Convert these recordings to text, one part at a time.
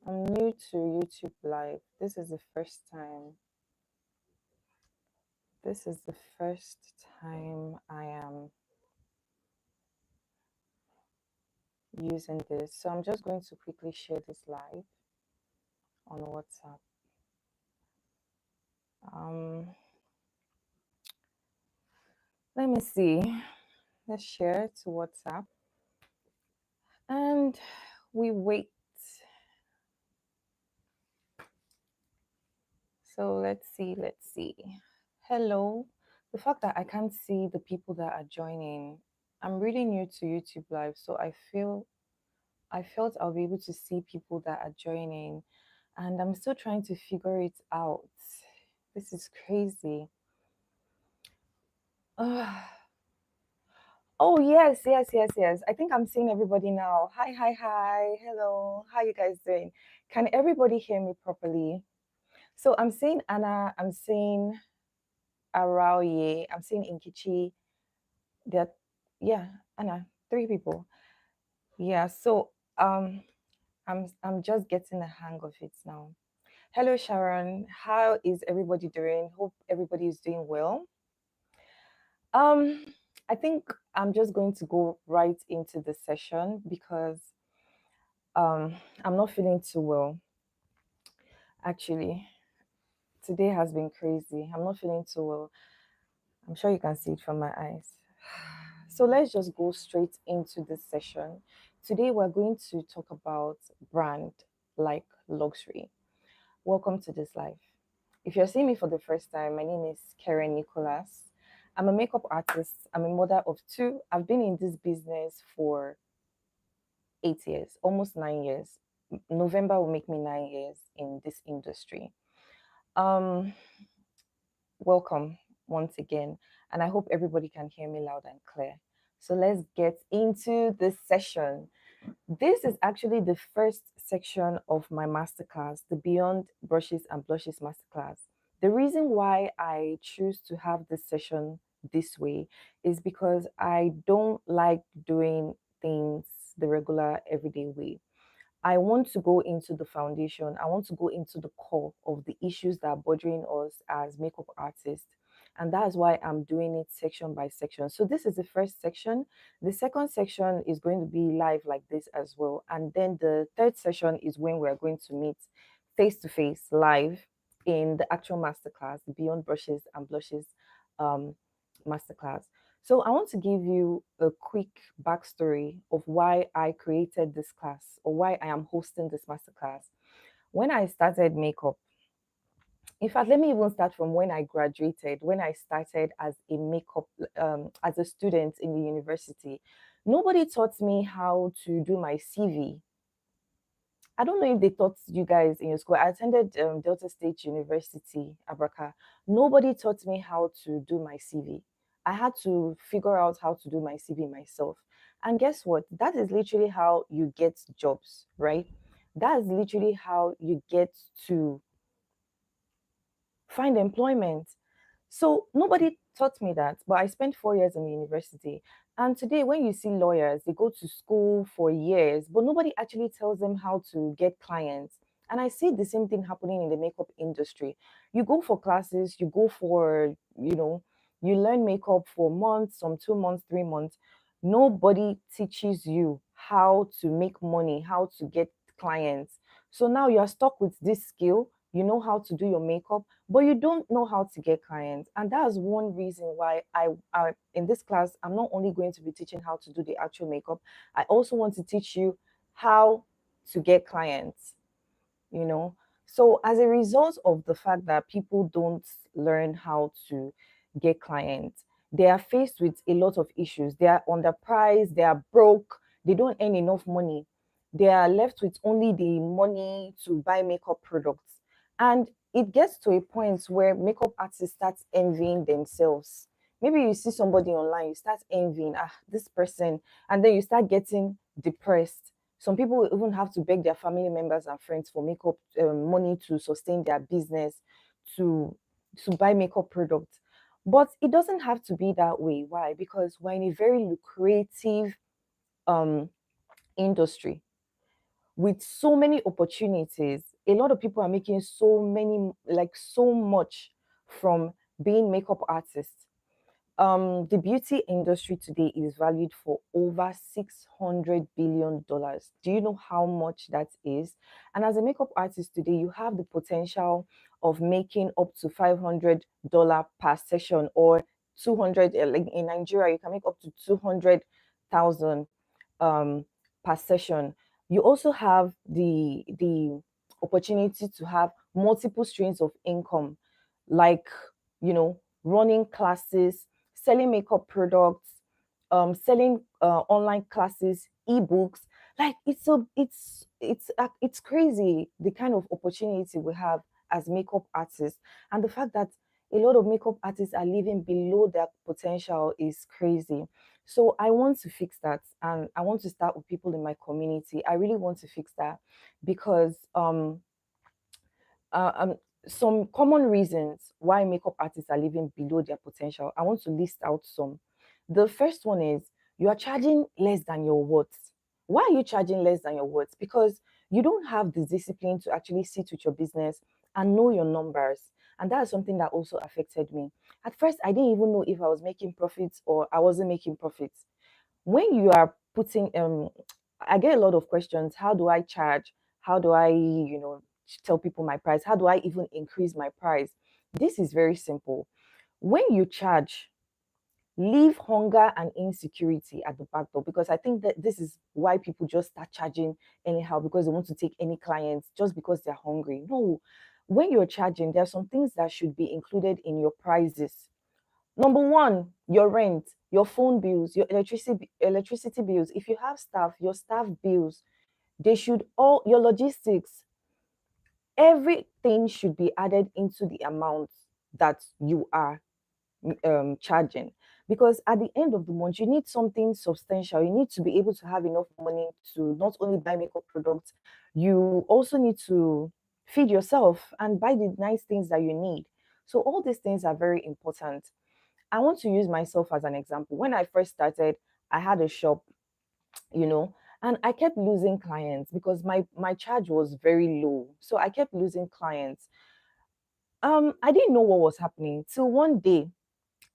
I'm new to YouTube Live. This is the first time. This is the first time I am using this. So I'm just going to quickly share this live on WhatsApp. Um, Let me see. Let's share to WhatsApp. And we wait. So let's see. Let's see. Hello. The fact that I can't see the people that are joining. I'm really new to YouTube Live, so I felt I'll be able to see people that are joining, and I'm still trying to figure it out. This is crazy. Ugh. Oh yes, yes, yes, yes. I think I'm seeing everybody now. Hi, hi, hi. Hello. How you guys doing? Can everybody hear me properly? So I'm seeing Anna, I'm seeing Araoye, I'm seeing Inkichi. There, yeah, Anna, three people. Yeah, so I'm just getting the hang of it now. Hello, Sharon. How is everybody doing? Hope everybody is doing well. Um, I think I'm just going to go right into the session because um I'm not feeling too well. Actually, today has been crazy. I'm not feeling too well. I'm sure you can see it from my eyes. So let's just go straight into this session. Today we're going to talk about brand like luxury. Welcome to this life. If you're seeing me for the first time, my name is Karen Nicholas. I'm a makeup artist. I'm a mother of two. I've been in this business for 8 years, almost 9 years. November will make me 9 years in this industry. Um, Welcome once again, and I hope everybody can hear me loud and clear. So let's get into this session. This is actually the first section of my masterclass, the Beyond Brushes and Blushes masterclass. The reason why I choose to have this session this way is because I don't like doing things the regular everyday way. I want to go into the foundation. I want to go into the core of the issues that are bothering us as makeup artists. And that's why I'm doing it section by section. So this is the first section. The second section is going to be live like this as well. And then the third session is when we're going to meet face to face live in the actual masterclass, the Beyond Brushes and Blushes um, masterclass. So I want to give you a quick backstory of why I created this class or why I am hosting this masterclass. When I started makeup, in fact, let me even start from when I graduated, when I started as a makeup, as a student in the university. Nobody taught me how to do my CV. I don't know if they taught you guys in your school. I attended Delta State University, Abraka. Nobody taught me how to do my CV. I had to figure out how to do my CV myself. And guess what? That is literally how you get jobs, right? That is literally how you get to find employment. So nobody taught me that, but I spent 4 years in the university. And today, when you see lawyers, they go to school for years, but nobody actually tells them how to get clients. And I see the same thing happening in the makeup industry. You go for classes, you go for, you learn makeup for months, some 2 months, 3 months. Nobody teaches you how to make money, how to get clients. So now you're stuck with this skill. You know how to do your makeup, but you don't know how to get clients. And that's one reason why I in this class, I'm not only going to be teaching how to do the actual makeup, I also want to teach you how to get clients, you know. So as a result of the fact that people don't learn how to get clients, they are faced with a lot of issues. They are underpriced, they are broke, they don't earn enough money. They are left with only the money to buy makeup products. And it gets to a point where makeup artists start envying themselves. Maybe you see somebody online, you start envying, this person, and then you start getting depressed. Some people will even have to beg their family members and friends for makeup money to sustain their business, to buy makeup products. But it doesn't have to be that way. Why? Because we're in a very lucrative um, industry. with so many opportunities. A lot of people are making so many, like so much from being makeup artists. The beauty industry today is valued for over $600 billion. Do you know how much that is? And as a makeup artist today, you have the potential of making up to $500 per session, or 200. Like in Nigeria, you can make up to 200,000 um, per session. You also have the opportunity to have multiple streams of income, like running classes, selling makeup products, selling online classes, ebooks. Like it's crazy the kind of opportunity we have as makeup artists, and the fact that a lot of makeup artists are living below their potential is crazy. So I want to fix that, and I want to start with people in my community. I really want to fix that because uh, um, some common reasons why makeup artists are living below their potential. I want to list out some. The first one is you are charging less than your worth. Why are you charging less than your worth? Because you don't have the discipline to actually sit with your business and know your numbers. And that is something that also affected me. At first, I didn't even know if I was making profits or I wasn't making profits. When you are putting I get a lot of questions. How do I charge? How do I tell people my price? How do I even increase my price? This is very simple. When you charge, leave hunger and insecurity at the back door, because I think that this is why people just start charging anyhow, because they want to take any clients just because they're hungry. No, when you're charging, there are some things that should be included in your prices. Number one, your rent, your phone bills, your electricity bills. If you have staff, your staff bills, they should all your logistics, everything should be added into the amount that you are charging. Because at the end of the month, you need something substantial. You need to be able to have enough money to not only buy makeup products, you also need to feed yourself and buy the nice things that you need. So all these things are very important. I want to use myself as an example. When I first started, I had a shop, you know, and I kept losing clients because my charge was very low. So I kept losing clients. I didn't know what was happening till one day,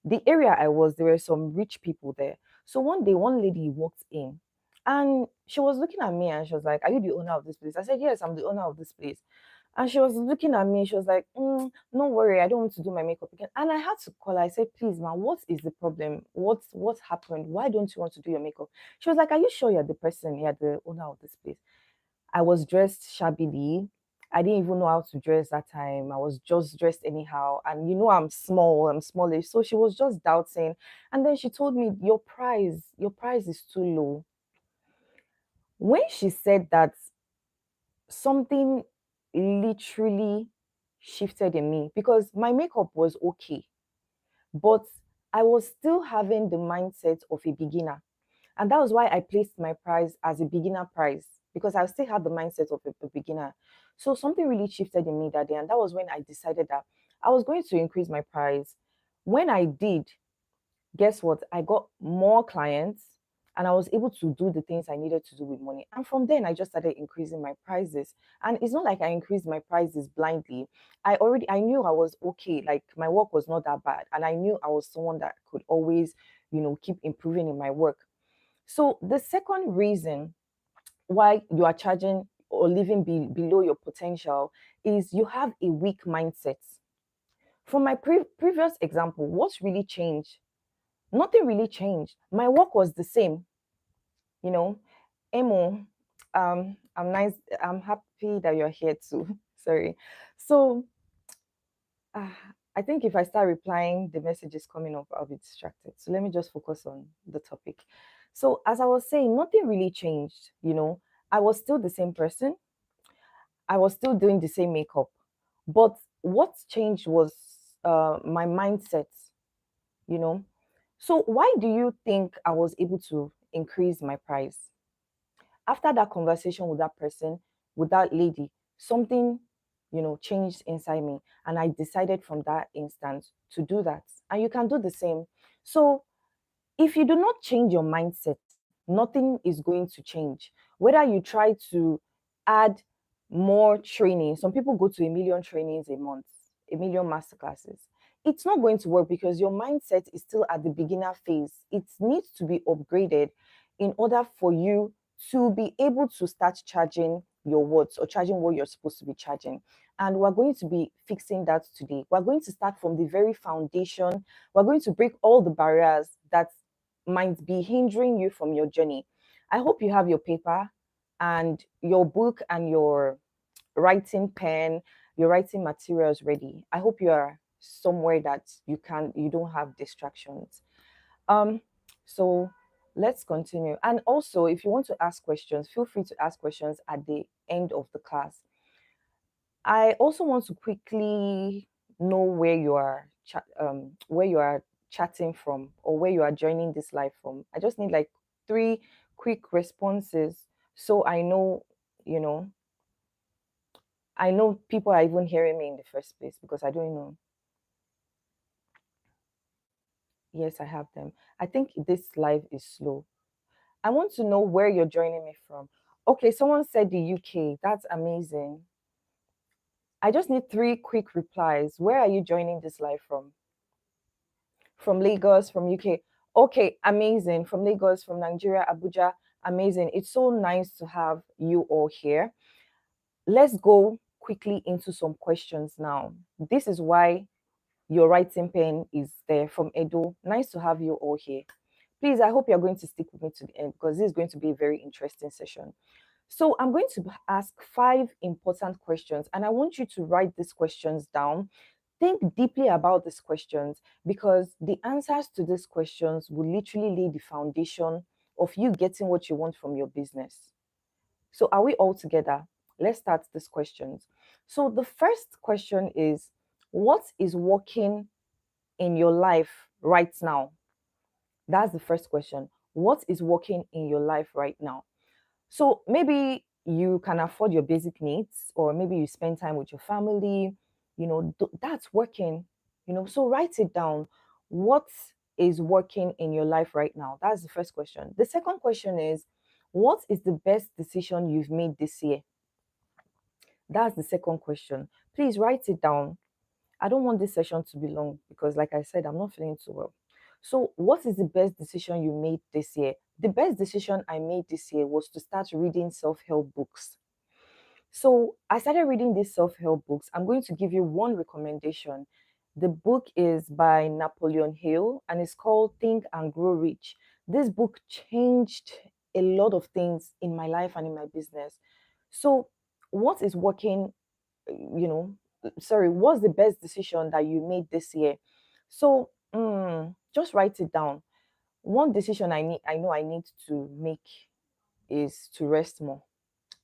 the area I was, there were some rich people there. So one day, one lady walked in and she was looking at me and she was like, "Are you the owner of this place?" I said, "Yes, I'm the owner of this place." And she was looking at me, she was like, "No worry, I don't want to do my makeup again." And I had to call her. I said, "Please, man, what is the problem? What happened? Why don't you want to do your makeup?" She was like, "Are you sure you're the person, you're the owner of this place?" I was dressed shabbily. I didn't even know how to dress that time. I was just dressed anyhow. And I'm small, I'm smallish. So she was just doubting. And then she told me, your price is too low. When she said that, something literally shifted in me, because my makeup was okay, but I was still having the mindset of a beginner. And that was why I placed my price as a beginner price, because I still had the mindset of a beginner. So something really shifted in me that day. And that was when I decided that I was going to increase my price. When I did, guess what? I got more clients and I was able to do the things I needed to do with money. And from then, I just started increasing my prices. And it's not like I increased my prices blindly. I knew I was okay. Like my work was not that bad. And I knew I was someone that could always, keep improving in my work. So the second reason why you are charging or living below your potential is you have a weak mindset. From my previous example, what's really changed? Nothing really changed. My work was the same, you know. Emo, I'm nice. I'm happy that you're here too. Sorry. So uh, I think if I start replying, the message is coming up, I'll be distracted. So let me just focus on the topic. So as I was saying, nothing really changed. I was still the same person. I was still doing the same makeup. But what changed was my mindset, you know. So why do you think I was able to increase my price? After that conversation with that person, with that lady, something, changed inside me. And I decided from that instance to do that. And you can do the same. So if you do not change your mindset, nothing is going to change. Whether you try to add more training. Some people go to a million trainings a month, a million masterclasses. It's not going to work because your mindset is still at the beginner phase. It needs to be upgraded in order for you to be able to start charging your words or charging what you're supposed to be charging. And we're going to be fixing that today. We're going to start from the very foundation. We're going to break all the barriers that might be hindering you from your journey. I hope you have your paper and your book and your writing pen, your writing materials ready. I hope you are somewhere that you don't have distractions. Um, so let's continue. And also, if you want to ask questions, feel free to ask questions at the end of the class. I also want to quickly know where you are chatting from or where you are joining this live from. I just need like three quick responses so you know, I know people are even hearing me in the first place because I don't know. Yes, I have them. I think this live is slow. I want to know where you're joining me from. Okay, someone said the UK. That's amazing. I just need three quick replies. Where are you joining this live from? From Lagos, from UK. Okay, amazing. From Lagos, from Nigeria, Abuja. Amazing. It's so nice to have you all here. Let's go quickly into some questions now. This is why your writing pen is there from Edo. Nice to have you all here. Please, I hope you're going to stick with me to the end because this is going to be a very interesting session. So, I'm going to ask five important questions, and I want you to write these questions down. Think deeply about these questions because the answers to these questions will literally lay the foundation of you getting what you want from your business. So, are we all together? Let's start these questions. So, the first question is, what is working in your life right now? That's the first question. What is working in your life right now? So maybe you can afford your basic needs, or maybe you spend time with your family, that's working, so write it down. What is working in your life right now? That's the first question. The second question is, what is the best decision you've made this year? That's the second question. Please write it down. I don't want this session to be long because, like I said, I'm not feeling too well. So, what is the best decision you made this year? The best decision I made this year was to start reading self help books. So, I started reading these self help books. I'm going to give you one recommendation. The book is by Napoleon Hill and it's called Think and Grow Rich. This book changed a lot of things in my life and in my business. So, what is working you know what's the best decision that you made this year? So just write it down. One decision I know I need to make is to rest more.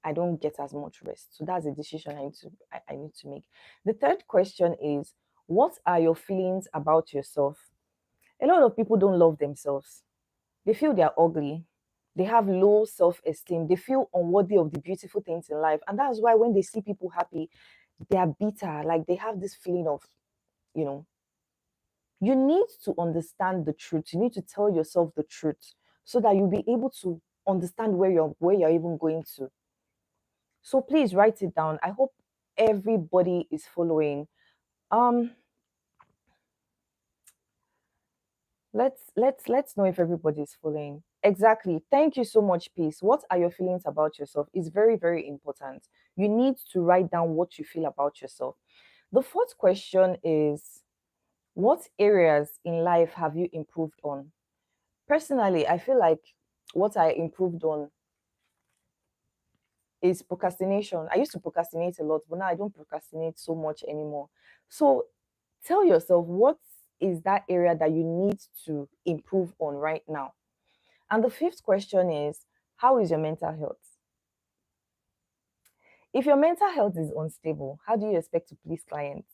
I don't get as much rest, so that's a decision I need to make. The third question is, what are your feelings about yourself? A lot of people don't love themselves. They feel they're ugly. They have low self-esteem. They feel unworthy of the beautiful things in life, and that's why when they see people happy, they are bitter. Like they have this feeling of, you know, you need to understand the truth. You need to tell yourself the truth so that you'll be able to understand where you're even going to. So please write it down. I hope everybody is following. Um, let's know if everybody is following. Exactly. Thank you so much, Peace. What are your feelings about yourself? Is very, very important. You need to write down what you feel about yourself. The fourth question is, what areas in life have you improved on? Personally, I feel like what I improved on is procrastination. I used to procrastinate a lot, but now I don't procrastinate so much anymore. So tell yourself, what is that area that you need to improve on right now? And the fifth question is, how is your mental health? If your mental health is unstable, how do you expect to please clients?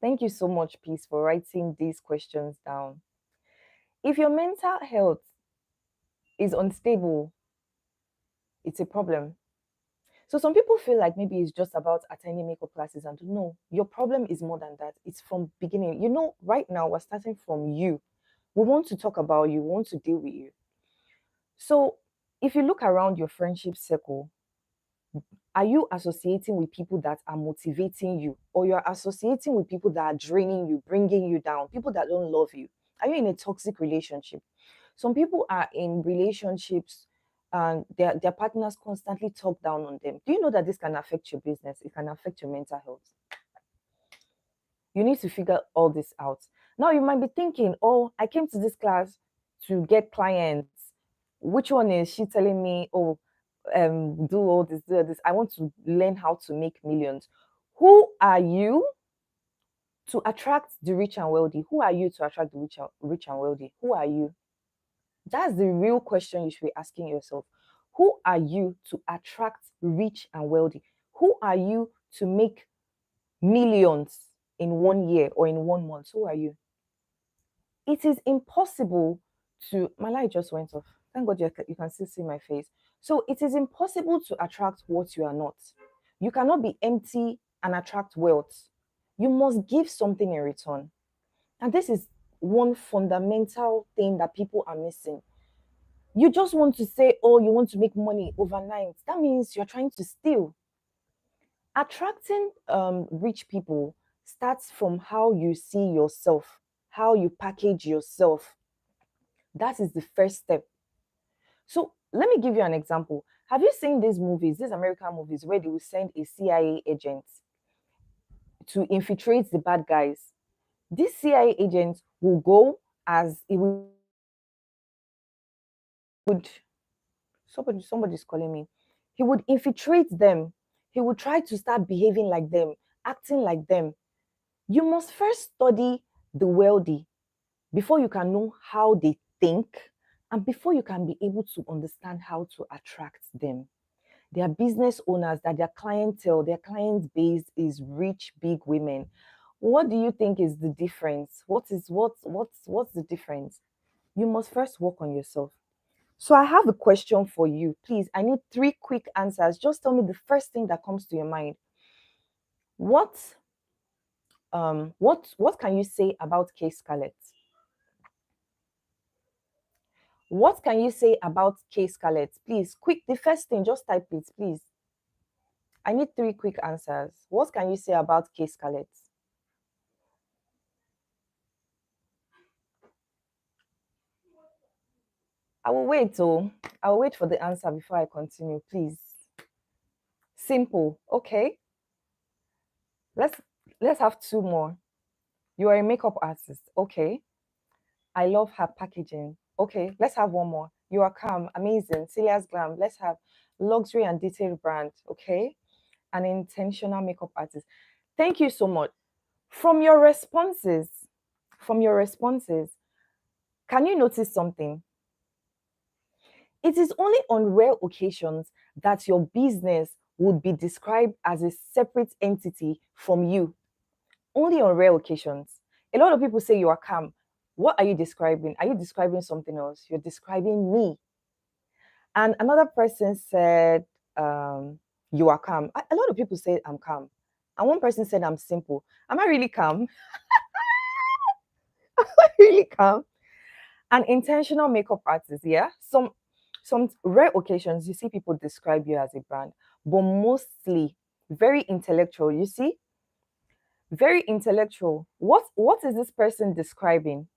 Thank you so much, Peace, for writing these questions down. If your mental health is unstable, it's a problem. So some people feel like maybe it's just about attending makeup classes, and no, your problem is more than that. It's from beginning. Right now we're starting from you. We want to talk about you, we want to deal with you. So if you look around your friendship circle, Are you associating with people that are motivating you, or you're associating with people that are draining you, bringing you down, people that don't love you? Are you in a toxic relationship? Some people are in relationships and their partners constantly talk down on them. Do you know that this can affect your business? It can affect your mental health. You need to figure all this out. Now you might be thinking, oh, I came to this class to get clients. Which one is she telling me, oh, do all this, do all this? I want to learn how to make millions. Who are you to attract the rich and wealthy? Who are you to attract the rich and wealthy? Who are you? That's the real question you should be asking yourself. Who are you to attract rich and wealthy? Who are you to make millions in 1 year or in 1 month? Who are you? It is impossible to. My light just went off. Thank God you can still see my face. So it is impossible to attract what you are not. You cannot be empty and attract wealth. You must give something in return. And this is one fundamental thing that people are missing. You just want to say, oh, you want to make money overnight. That means you're trying to steal. Attracting rich people starts from how you see yourself, how you package yourself. That is the first step. So let me give you an example. Have you seen these movies, these American movies, where they will send a CIA agent to infiltrate the bad guys? This CIA agent will go as it would. Somebody's calling me. He would infiltrate them. He would try to start behaving like them, acting like them. You must first study the wealthy before you can know how they think and before you can be able to understand how to attract them. They are business owners that their clientele, their client base is rich, big women. What do you think is the difference? What's the difference? You must first work on yourself. So I have a question for you. Please, I need three quick answers. Just tell me the first thing that comes to your mind. What what can you say about K Scarlett? What can you say about K Scarlett? Please, quick, the first thing, just type it, please. I need three quick answers. What can you say about K Scarlett? I will wait, oh. I will wait for the answer before I continue, please. Simple. Okay. Let's let's have two more. You are a makeup artist. Okay. I love her packaging. Okay, let's have one more. You are calm, amazing, Celia's Glam. Let's have luxury and detailed brand. Okay, an intentional makeup artist. Thank you so much. From your responses, from your responses, can you notice something? It is only on rare occasions that your business would be described as a separate entity from you. Only on rare occasions. A lot of people say you are calm. What are you describing? Are you describing something else? You're describing me. And another person said, you are calm. A lot of people say I'm calm. And one person said I'm simple. Am I really calm? Am I really calm? An intentional makeup artist, yeah. Some rare occasions you see people describe you as a brand, but mostly very intellectual. You see, very intellectual. What is this person describing?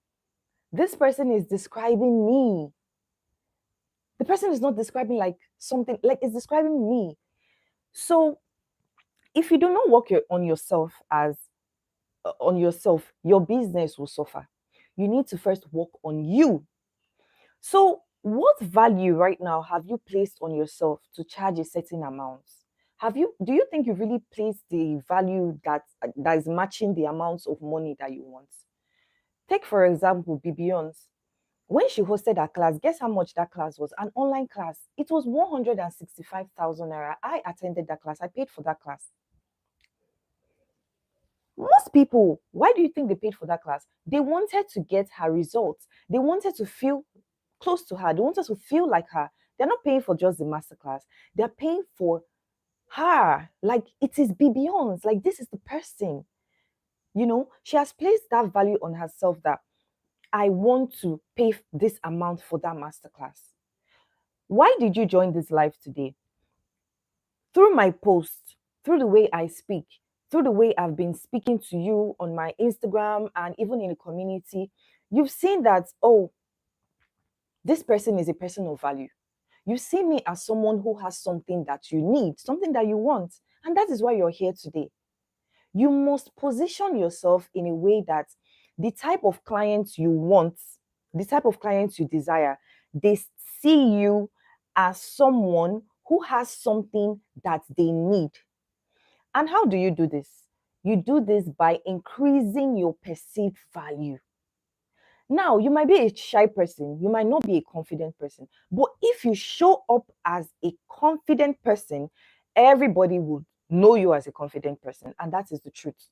This person is describing me. The person is not describing like something, like it's describing me. So if you do not work on yourself on yourself, your business will suffer. You need to first work on you. So what value right now have you placed on yourself to charge a certain amount? Do you think you really placed the value that is matching the amounts of money that you want? Take for example Bibion's. When she hosted her class, guess how much that class was? An online class. It was 165,000 naira. I attended that class. I paid for that class. Most people, why do you think they paid for that class? They wanted to get her results. They wanted to feel close to her. They wanted to feel like her. They're not paying for just the masterclass. They're paying for her. Like it is Bibion's. Like this is the person. She has placed that value on herself that I want to pay this amount for that masterclass. Why did you join this live today? through my posts, through the way I speak, through the way I've been speaking to you on my Instagram and even in the community, you've seen that, oh, this person is a person of value. You see me as someone who has something that you need, something that you want. And that is why you're here today. You must position yourself in a way that the type of clients you want, the type of clients you desire, they see you as someone who has something that they need. And how do you do this? You do this by increasing your perceived value. Now, you might be a shy person, you might not be a confident person, but if you show up as a confident person, everybody would know you as a confident person. And that is the truth.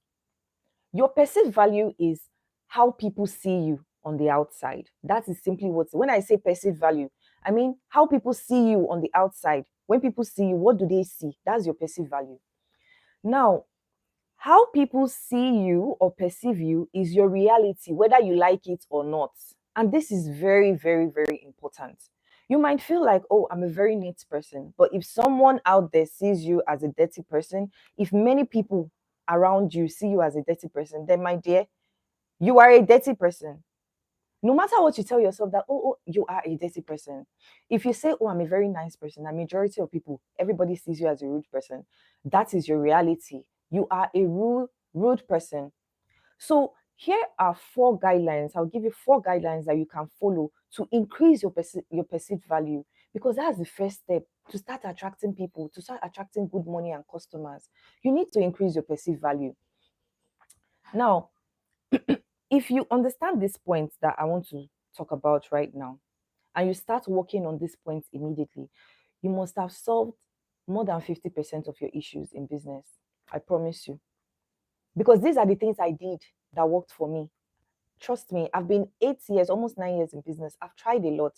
Your perceived value is how people see you on the outside. That is simply what, when I say perceived value, I mean how people see you on the outside. When people see you, what do they see? That's your perceived value. Now, how people see you or perceive you is your reality, whether you like it or not. And this is very, very, very important. You might feel like, oh, I'm a very neat person. But if someone out there sees you as a dirty person, if many people around you see you as a dirty person, then, my dear, you are a dirty person. No matter what you tell yourself that, oh, you are a dirty person. If you say, oh, I'm a very nice person, a majority of people, everybody sees you as a rude person. That is your reality. You are a rude person. So here are 4 guidelines. I'll give you 4 guidelines that you can follow to increase your perceived value, because that's the first step to start attracting people, to start attracting good money and customers. You need to increase your perceived value. Now, if you understand these points that I want to talk about right now, and you start working on these points immediately, you must have solved more than 50% of your issues in business. I promise you. Because these are the things I did that worked for me. Trust me, I've been 8 years, almost 9 years in business. I've tried a lot.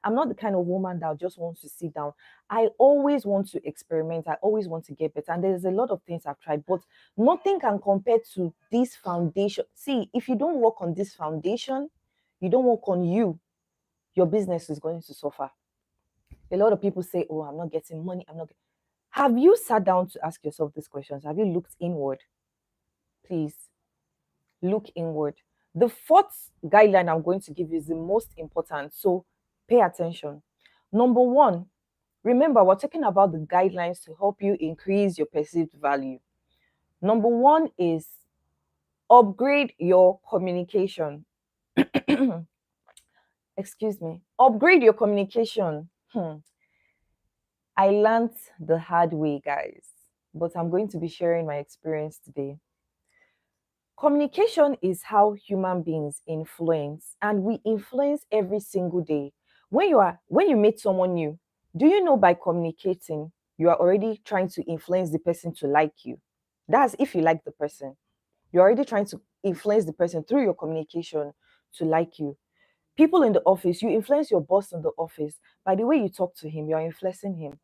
I'm not the kind of woman that just wants to sit down. I always want to experiment. I always want to get better. And there's a lot of things I've tried, but nothing can compare to this foundation. See, if you don't work on this foundation, you don't work on you, your business is going to suffer. A lot of people say, oh, I'm not getting money. I'm not. Have you sat down to ask yourself these questions? Have you looked inward? Please look inward. The fourth guideline I'm going to give you is the most important. So pay attention. Number one, remember, we're talking about the guidelines to help you increase your perceived value. Number one is upgrade your communication. Excuse me. Upgrade your communication. I learned the hard way, guys, but I'm going to be sharing my experience today. Communication is how human beings influence, and we influence every single day. When you meet someone new, do you know by communicating, you are already trying to influence the person to like you? That's if you like the person. You're already trying to influence the person through your communication to like you. People in the office, you influence your boss in the office by the way you talk to him, you're influencing him.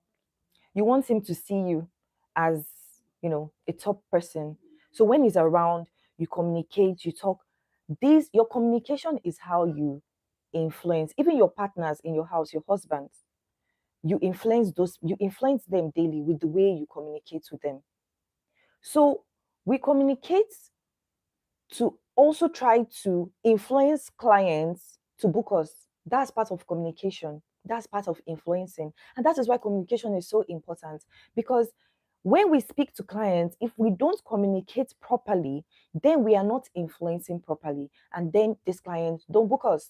You want him to see you as, a top person. So when he's around, you communicate, you talk. Your communication is how you influence even your partners in your house, your husbands. You influence them daily with the way you communicate with them. So we communicate to also try to influence clients to book us. That's part of communication. That's part of influencing. And that is why communication is so important, because when we speak to clients, if we don't communicate properly, then we are not influencing properly. And then these clients don't book us.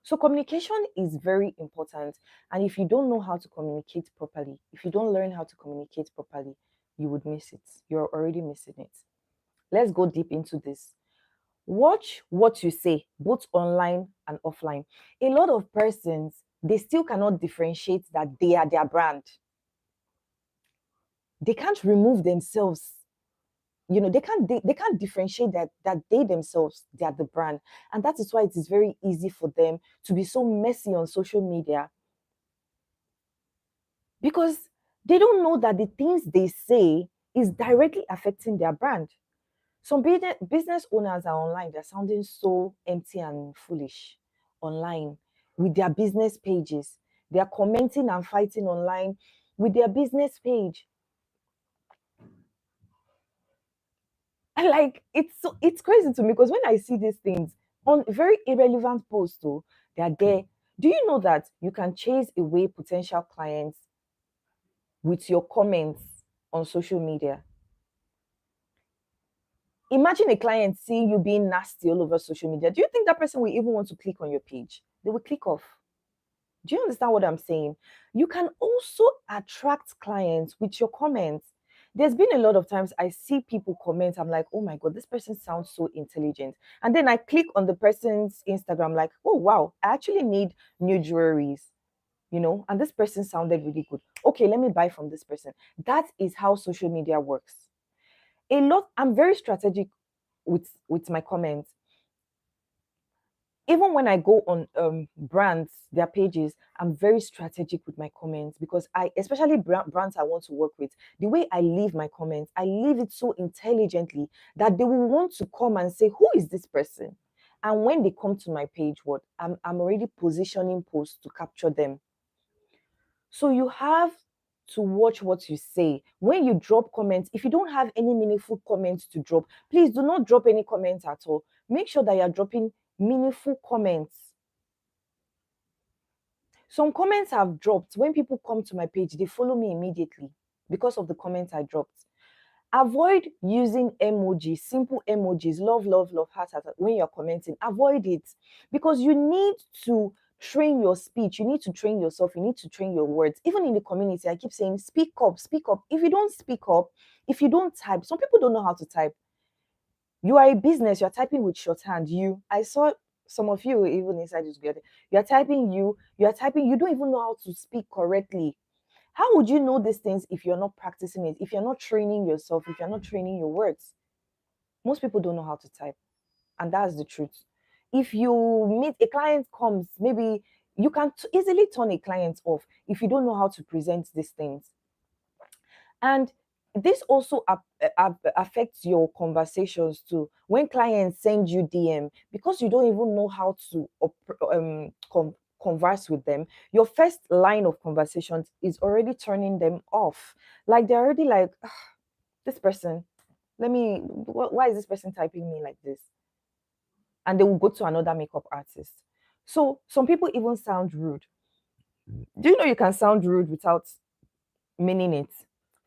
So communication is very important. And if you don't know how to communicate properly, if you don't learn how to communicate properly, you would miss it. You're already missing it. Let's go deep into this. Watch what you say, both online and offline. A lot of persons, they still cannot differentiate that they are their brand. They can't remove themselves. They can't differentiate that they themselves, they are the brand. And that is why it is very easy for them to be so messy on social media, because they don't know that the things they say is directly affecting their brand. Some business owners are online, they're sounding so empty and foolish online with their business pages. They are commenting and fighting online with their business page. Like it's crazy to me because when I see these things on very irrelevant posts, too, they are there. Do you know that you can chase away potential clients with your comments on social media? Imagine a client seeing you being nasty all over social media. Do you think that person will even want to click on your page? They will click off. Do you understand what I'm saying? You can also attract clients with your comments. There's been a lot of times I see people comment, I'm like, oh my God, this person sounds so intelligent. And then I click on the person's Instagram, like, oh wow, I actually need new jewelries, and this person sounded really good. Okay, let me buy from this person. That is how social media works. I'm very strategic with my comments. Even when I go on brands, their pages, I'm very strategic with my comments because especially brands I want to work with, the way I leave my comments, I leave it so intelligently that they will want to come and say, who is this person? And when they come to my page, I'm already positioning posts to capture them. So you have to watch what you say. When you drop comments, if you don't have any meaningful comments to drop, please do not drop any comments at all. Make sure that you're dropping meaningful comments. Some comments have dropped. When people come to my page, they follow me immediately because of the comments I dropped. Avoid using emojis, simple emojis, love, love, love, heart, heart, heart, when you're commenting. Avoid it because you need to train your speech. You need to train yourself. You need to train your words. Even in the community, I keep saying, speak up, speak up. If you don't speak up, if you don't type, some people don't know how to type. You are a business, you're typing with shorthand. I saw some of you even inside this together. You're typing, you don't even know how to speak correctly. How would you know these things if you're not practicing it, if you're not training yourself, if you're not training your words? Most people don't know how to type, and that's the truth. If you meet a client comes, maybe you can easily turn a client off if you don't know how to present these things. And this also affects your conversations too. When clients send you DM, because you don't even know how to converse with them, your first line of conversations is already turning them off. Like they're already like, "Ah, this person, why is this person typing me like this?" And they will go to another makeup artist. So some people even sound rude. Do you know you can sound rude without meaning it?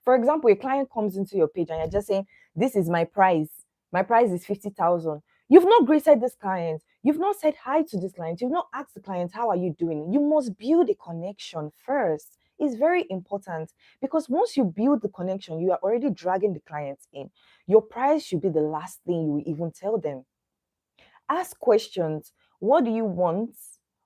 For example, a client comes into your page and you're just saying, this is my price. My price is 50,000. You've not greeted this client. You've not said hi to this client. You've not asked the client, how are you doing? You must build a connection first. It's very important because once you build the connection, you are already dragging the clients in. Your price should be the last thing you will even tell them. Ask questions. What do you want?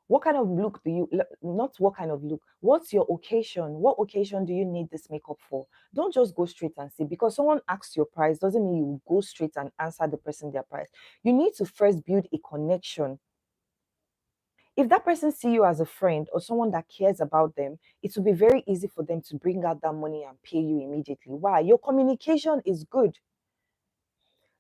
What kind of look do you, not what kind of look, what's your occasion? What occasion do you need this makeup for? Don't just go straight and say, because someone asks your price doesn't mean you go straight and answer the person their price. You need to first build a connection. If that person see you as a friend or someone that cares about them, it will be very easy for them to bring out that money and pay you immediately. Why? Your communication is good.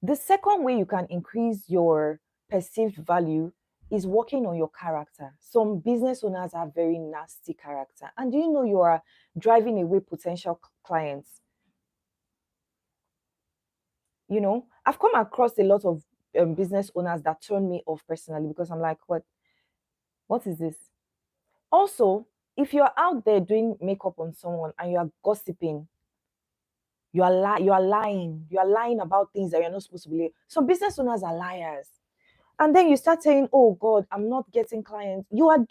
The second way you can increase your perceived value is working on your character. Some business owners have very nasty character. And do you know you are driving away potential clients? I've come across a lot of business owners that turn me off personally because I'm like, what is this? Also, if you're out there doing makeup on someone and you are gossiping, you are lying about things that you're not supposed to believe. Some business owners are liars. And then you start saying, oh God, I'm not getting clients. You are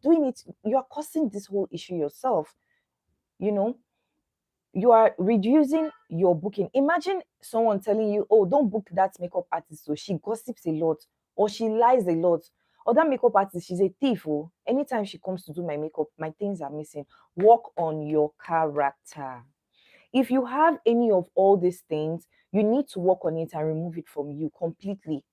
doing it, you are causing this whole issue yourself. you know you are reducing your booking. Imagine someone telling you, oh, don't book that makeup artist, so she gossips a lot or she lies a lot, or that makeup artist, she's a thief. Oh, anytime she comes to do my makeup, my things are missing. Work on your character. If you have any of all these things, you need to work on it and remove it from you completely.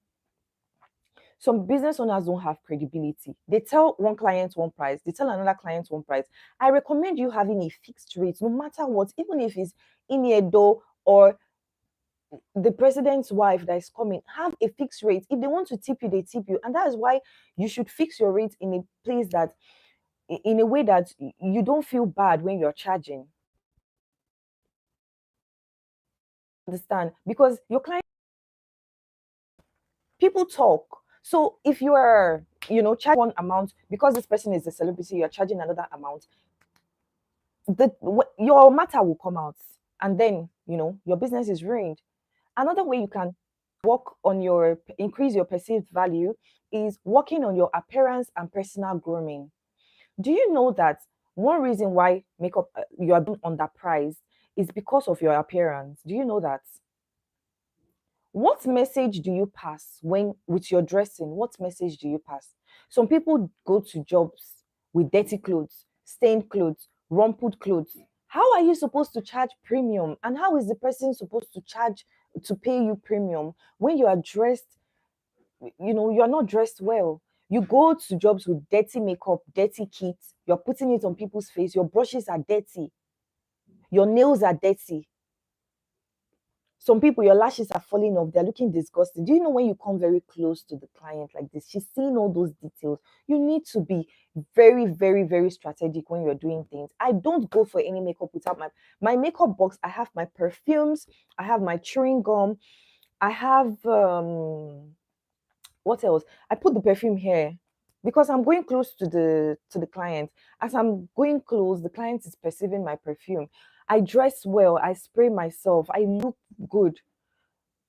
Some business owners don't have credibility. They tell one client one price, they tell another client one price. I recommend you having a fixed rate, no matter what, even if it's in a door or the president's wife that is coming, have a fixed rate. If they want to tip you, they tip you. And that is why you should fix your rate in a place that, in a way that you don't feel bad when you're charging. Understand? Because your client People talk. So if you are, charge one amount because this person is a celebrity, you're charging another amount, your matter will come out, and then your business is ruined. Another way you can work on your increase your perceived value is working on your appearance and personal grooming. Do you know that one reason why makeup you are being underpriced is because of your appearance? Do you know that? What message do you pass when with your dressing? What message do you pass? Some people go to jobs with dirty clothes, stained clothes, rumpled clothes. How are you supposed to charge premium? And how is the person supposed to pay you premium when you are dressed, you're not dressed well? You go to jobs with dirty makeup, dirty kits, you're putting it on people's face, your brushes are dirty, your nails are dirty. Some people, your lashes are falling off, they're looking disgusting. Do you know when you come very close to the client like this, she's seeing all those details? You need to be very, very, very strategic when you're doing things. I don't go for any makeup without my makeup box. I have my perfumes, I have my chewing gum, I have what else? I put the perfume here because I'm going close to the client. As I'm going close, the client is perceiving my perfume. I dress well, I spray myself, I look good.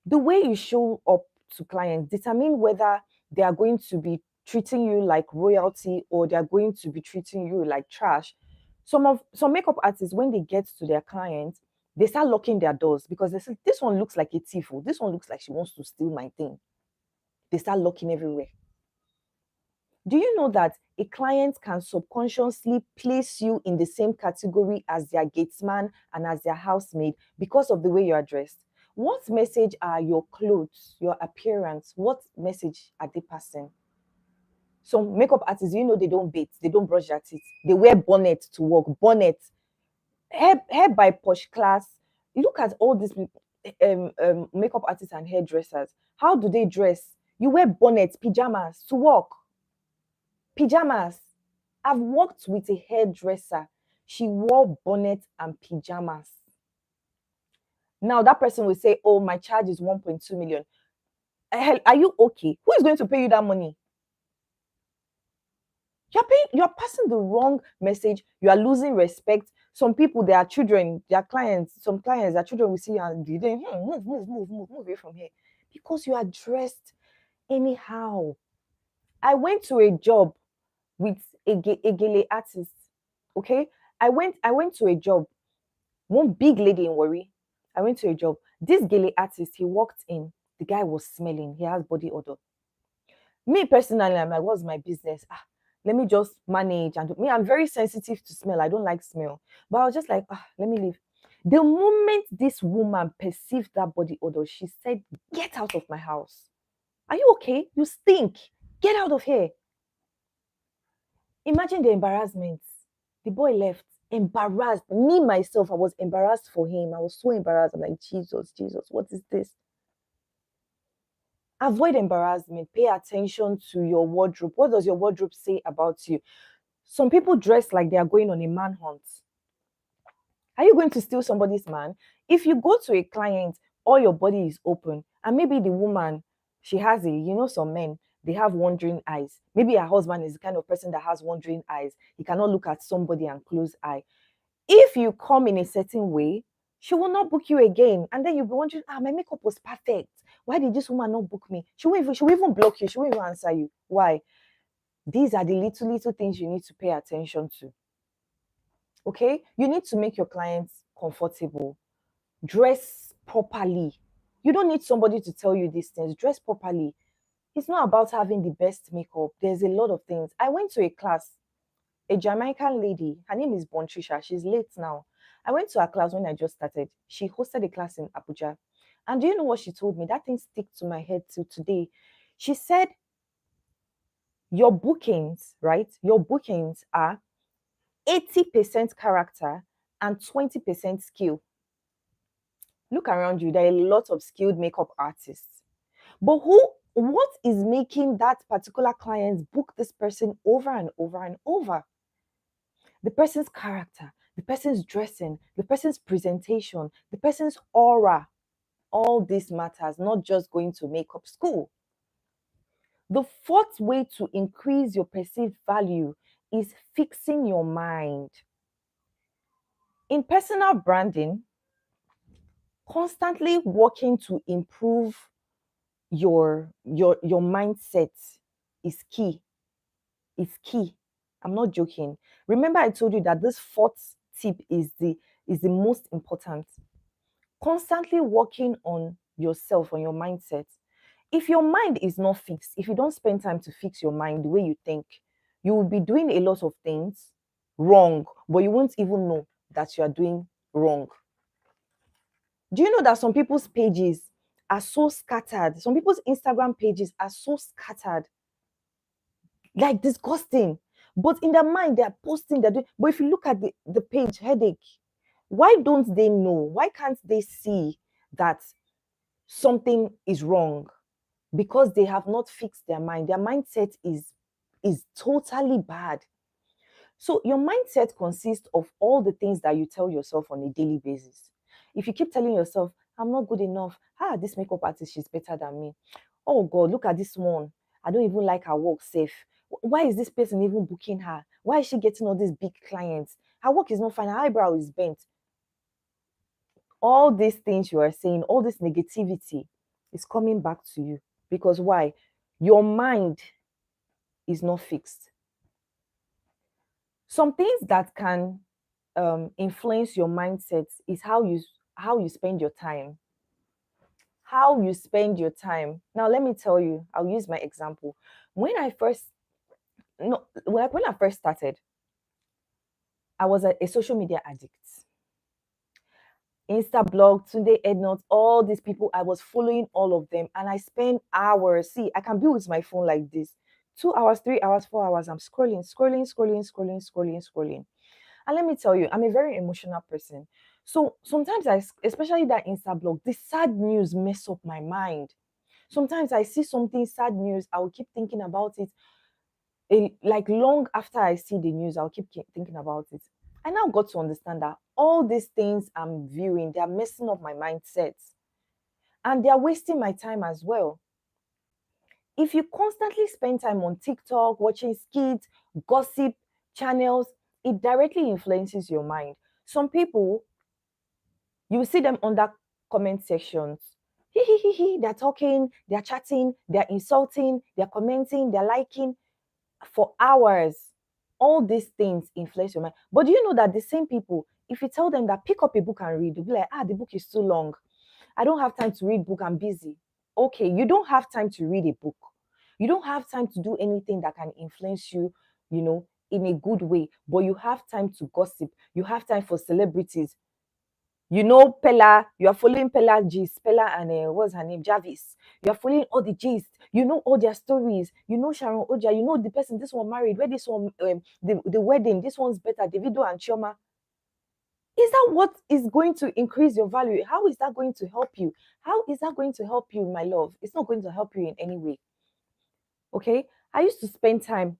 The way you show up to clients determine whether they are going to be treating you like royalty or they are going to be treating you like trash. Some makeup artists, when they get to their clients, they start locking their doors because they say, this one looks like a thief, oh, this one looks like she wants to steal my thing. They start locking everywhere. Do you know that a client can subconsciously place you in the same category as their gatesman and as their housemaid because of the way you are dressed? What message are your clothes, your appearance? What message are they passing? Some makeup artists, they don't bathe, they don't brush their teeth, they wear bonnet to work, bonnet, hair by Posh Class. Look at all these makeup artists and hairdressers. How do they dress? You wear bonnets, pajamas to work. Pajamas. I've worked with a hairdresser. She wore bonnet and pajamas. Now that person will say, "Oh, my charge is 1.2 million." Hell, are you okay? Who is going to pay you that money? You're passing the wrong message. You are losing respect. Some people, their children, their clients, some clients, their children will see you and be then move away from here because you are dressed anyhow. I went to a job with a gele artist. Okay, I went to a job. One big lady in Worry. I went to a job. This gele artist, he walked in. The guy was smelling. He has body odor. Me personally, I'm like, what's my business? Let me just manage. And me, I'm very sensitive to smell. I don't like smell. But I was just like, let me leave. The moment this woman perceived that body odor, she said, "Get out of my house. Are you okay? You stink. Get out of here." Imagine the embarrassment. The boy left, embarrassed. Me, myself, I was embarrassed for him. I was so embarrassed. I'm like, Jesus, Jesus, what is this? Avoid embarrassment. Pay attention to your wardrobe. What does your wardrobe say about you? Some people dress like they are going on a manhunt. Are you going to steal somebody's man? If you go to a client, all your body is open, and maybe the woman, she has some men, they have wandering eyes. Maybe her husband is the kind of person that has wandering eyes. He cannot look at somebody and close eye. If you come in a certain way, she will not book you again. And then you'll be wondering, my makeup was perfect. Why did this woman not book me? She will even block you. She won't even answer you. Why? These are the little things you need to pay attention to. Okay? You need to make your clients comfortable. Dress properly. You don't need somebody to tell you these things. Dress properly. It's not about having the best makeup. There's a lot of things. I went to a class, a Jamaican lady. Her name is Bontrisha. She's late now. I went to her class when I just started. She hosted a class in Abuja. And do you know what she told me? That thing stick to my head till today. She said, your bookings, right? Your bookings are 80% character and 20% skill. Look around you, there are a lot of skilled makeup artists. But what is making that particular client book this person over and over and over? The person's character, the person's dressing, the person's presentation, the person's aura. All this matters, not just going to makeup school. The fourth way to increase your perceived value is fixing your mind. In personal branding, constantly working to improve your mindset is key. Is key. I'm not joking. Remember I told you that this fourth tip is the most important. Constantly working on yourself, on your mindset. If your mind is not fixed, if you don't spend time to fix your mind the way you think, you will be doing a lot of things wrong, but you won't even know that you are doing wrong. Do you know that some people's pages are so scattered? Some people's Instagram pages are so scattered, like disgusting. But in their mind, they are posting, they're doing. But if you look at the page, headache, why don't they know? Why can't they see that something is wrong? Because they have not fixed their mind. Their mindset is totally bad. So your mindset consists of all the things that you tell yourself on a daily basis. If you keep telling yourself, I'm not good enough, this makeup artist, she's better than me. Oh God, look at this one. I don't even like her work safe. Why is this person even booking her? Why is she getting all these big clients? Her work is not fine, her eyebrow is bent. All these things you are saying, all this negativity is coming back to you. Because why? Your mind is not fixed. Some things that can influence your mindset is how you spend your time. How you spend your time. Now, let me tell you. I'll use my example. When I first no when I first started, I was a social media addict. Insta blog, Tunde Ednot, all these people, I was following all of them, and I spend hours. See, I can be with my phone like this, 2 hours, 3 hours, 4 hours. I'm scrolling, scrolling, scrolling, scrolling, scrolling, scrolling. And let me tell you, I'm a very emotional person. So sometimes especially that Insta blog, the sad news mess up my mind. Sometimes I see something sad news, I will keep thinking about it. Like long after I see the news, I'll keep thinking about it. I now got to understand that all these things I'm viewing, they're messing up my mindset and they're wasting my time as well. If you constantly spend time on TikTok, watching skits, gossip channels, it directly influences your mind. Some people, you will see them under comment sections. They're talking, they're chatting, they're insulting, they're commenting, they're liking for hours. All these things influence your mind. But do you know that the same people, if you tell them that pick up a book and read, they'll be like, the book is too long. I don't have time to read book, I'm busy. Okay, you don't have time to read a book. You don't have time to do anything that can influence you, in a good way. But you have time to gossip. You have time for celebrities. Pella, you are following Pella gist, Pella and what's her name, Jarvis. You are following all the gist. You know all their stories. You know Sharon Oja. You know the person. This one married. Where this one, the wedding. This one's better. Davido and Chioma. Is that what is going to increase your value? How is that going to help you? How is that going to help you, my love? It's not going to help you in any way. Okay. I used to spend time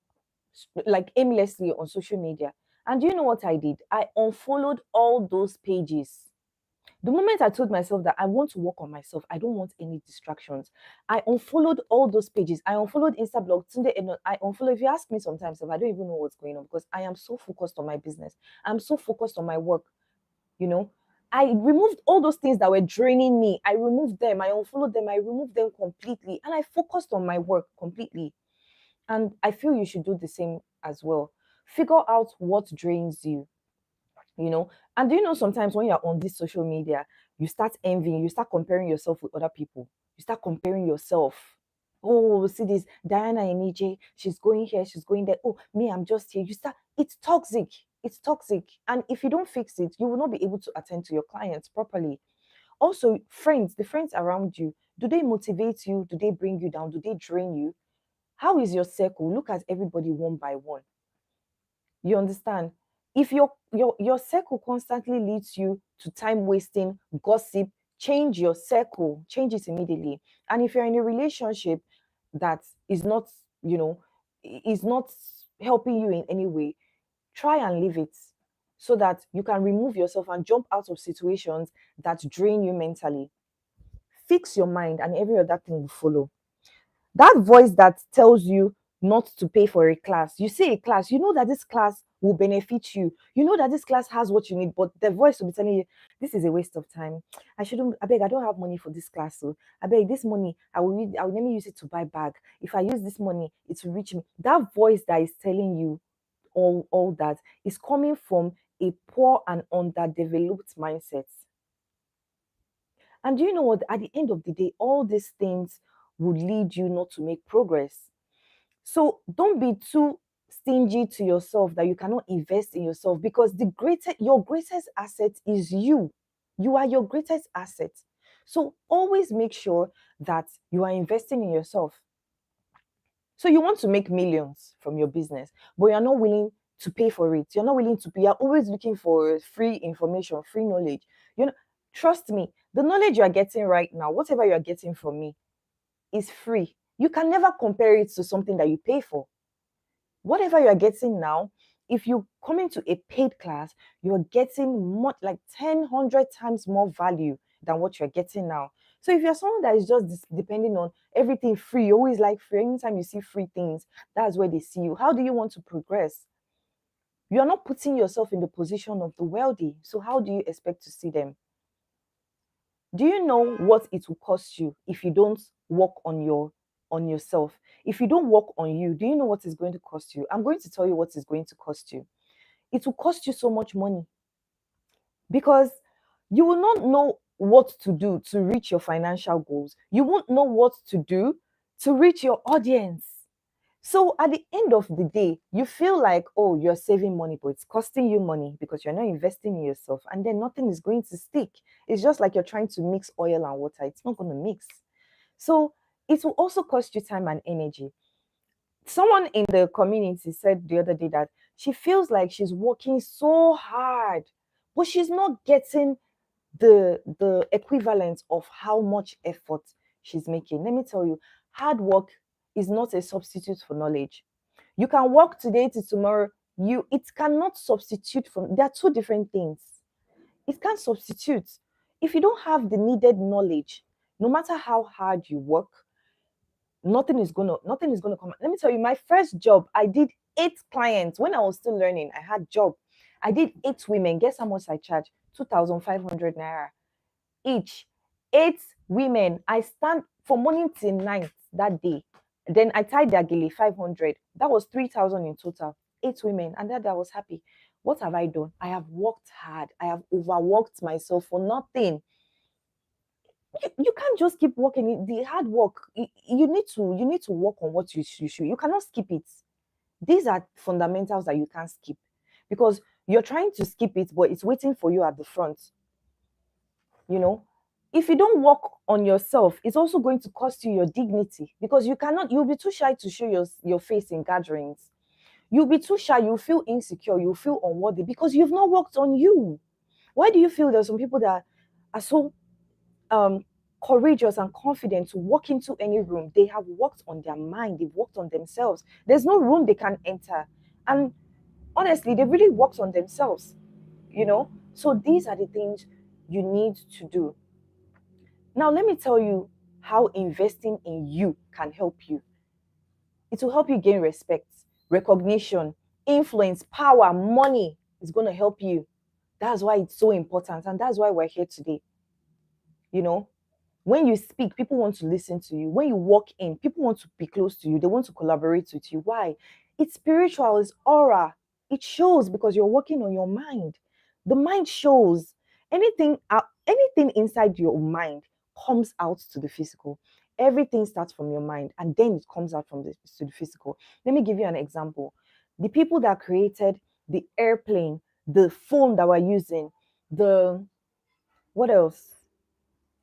like aimlessly on social media. And do you know what I did? I unfollowed all those pages. The moment I told myself that I want to work on myself, I don't want any distractions. I unfollowed all those pages. I unfollowed Instablog, Tunde, and I unfollowed. If you ask me sometimes, if I don't even know what's going on because I am so focused on my business. I'm so focused on my work. You know, I removed all those things that were draining me. I removed them. I unfollowed them. I removed them completely, and I focused on my work completely. And I feel you should do the same as well. Figure out what drains you, and do you know sometimes when you're on this social media, you start envying, you start comparing yourself with other people. You start comparing yourself. Oh, see this Diana and EJ, she's going here, she's going there. Oh, me, I'm just here. It's toxic. It's toxic. And if you don't fix it, you will not be able to attend to your clients properly. Also, friends, the friends around you, do they motivate you? Do they bring you down? Do they drain you? How is your circle? Look at everybody one by one. You understand? If your circle constantly leads you to time wasting, gossip, change your circle, change it immediately. And if you're in a relationship that is not, you know, is not helping you in any way, try and leave it so that you can remove yourself and jump out of situations that drain you mentally. Fix your mind and every other thing will follow. That voice that tells you not to pay for a class. You see a class, you know that this class will benefit you. You know that this class has what you need, but the voice will be telling you, this is a waste of time. I shouldn't, I beg, I don't have money for this class. So I beg, this money, I will let me use it to buy bag. If I use this money, it will reach me. That voice that is telling you all that is coming from a poor and underdeveloped mindset. And do you know what? At the end of the day, all these things would lead you not to make progress. So don't be too stingy to yourself that you cannot invest in yourself, because your greatest asset is you. You are your greatest asset. So always make sure that you are investing in yourself. So you want to make millions from your business, but you're not willing to pay for it. You're not willing to pay. You're always looking for free information, free knowledge. You know, trust me, the knowledge you are getting right now, whatever you are getting from me, is free. You can never compare it to something that you pay for. Whatever you are getting now, if you come into a paid class, you're getting more, like 100 times more value than what you're getting now. So if you're someone that is just depending on everything free, you always like free, anytime you see free things, that's where they see you. How do you want to progress? You're not putting yourself in the position of the wealthy. So how do you expect to see them? Do you know what it will cost you if you don't work on yourself? If you don't work on you, do you know what is going to cost you? I'm going to tell you what is going to cost you. It will cost you so much money, because you will not know what to do to reach your financial goals. You won't know what to do to reach your audience. So at the end of the day, you feel like, oh, you're saving money, but it's costing you money because you're not investing in yourself. And then nothing is going to stick. It's just like you're trying to mix oil and water. It's not going to mix. So it will also cost you time and energy. Someone in the community said the other day that she feels like she's working so hard, but she's not getting the equivalent of how much effort she's making. Let me tell you, hard work is not a substitute for knowledge. You can work today to tomorrow. It cannot substitute from, there are two different things. It can't substitute. If you don't have the needed knowledge, no matter how hard you work, nothing is gonna come. Let me tell you, my first job, I did 8 clients when I was still learning. I had job. I did 8 women. Guess how much I charged? 2,500 naira each. 8 women. I stand from morning till night that day. Then I tied their gele 500. That was 3,000 in total. 8 women, and that I was happy. What have I done? I have worked hard. I have overworked myself for nothing. You can't just keep working. The hard work, you need to work on what you should. You cannot skip it. These are fundamentals that you can't skip, because you're trying to skip it, but it's waiting for you at the front. you know if you don't work on yourself, it's also going to cost you your dignity, because you'll be too shy to show your face in gatherings. You'll be too shy, you'll feel insecure, you'll feel unworthy, because you've not worked on you. Why do you feel there's some people that are so um courageous and confident to walk into any room? They have worked on their mind, they've worked on themselves. There's no room they can enter, and honestly, they really worked on themselves. So these are the things you need to do. Now, let me tell you how investing in you can help you. It will help you gain respect, recognition, influence, power, money. It's going to help you. That's why it's so important. And that's why we're here today. You know, when you speak, people want to listen to you. When you walk in, people want to be close to you. They want to collaborate with you. Why? It's spiritual, it's aura. It shows because you're working on your mind. The mind shows. Anything inside your mind comes out to the physical. Everything starts from your mind and then it comes out to the physical. Let me give you an example. The people that created the airplane, the phone that we're using, the what else?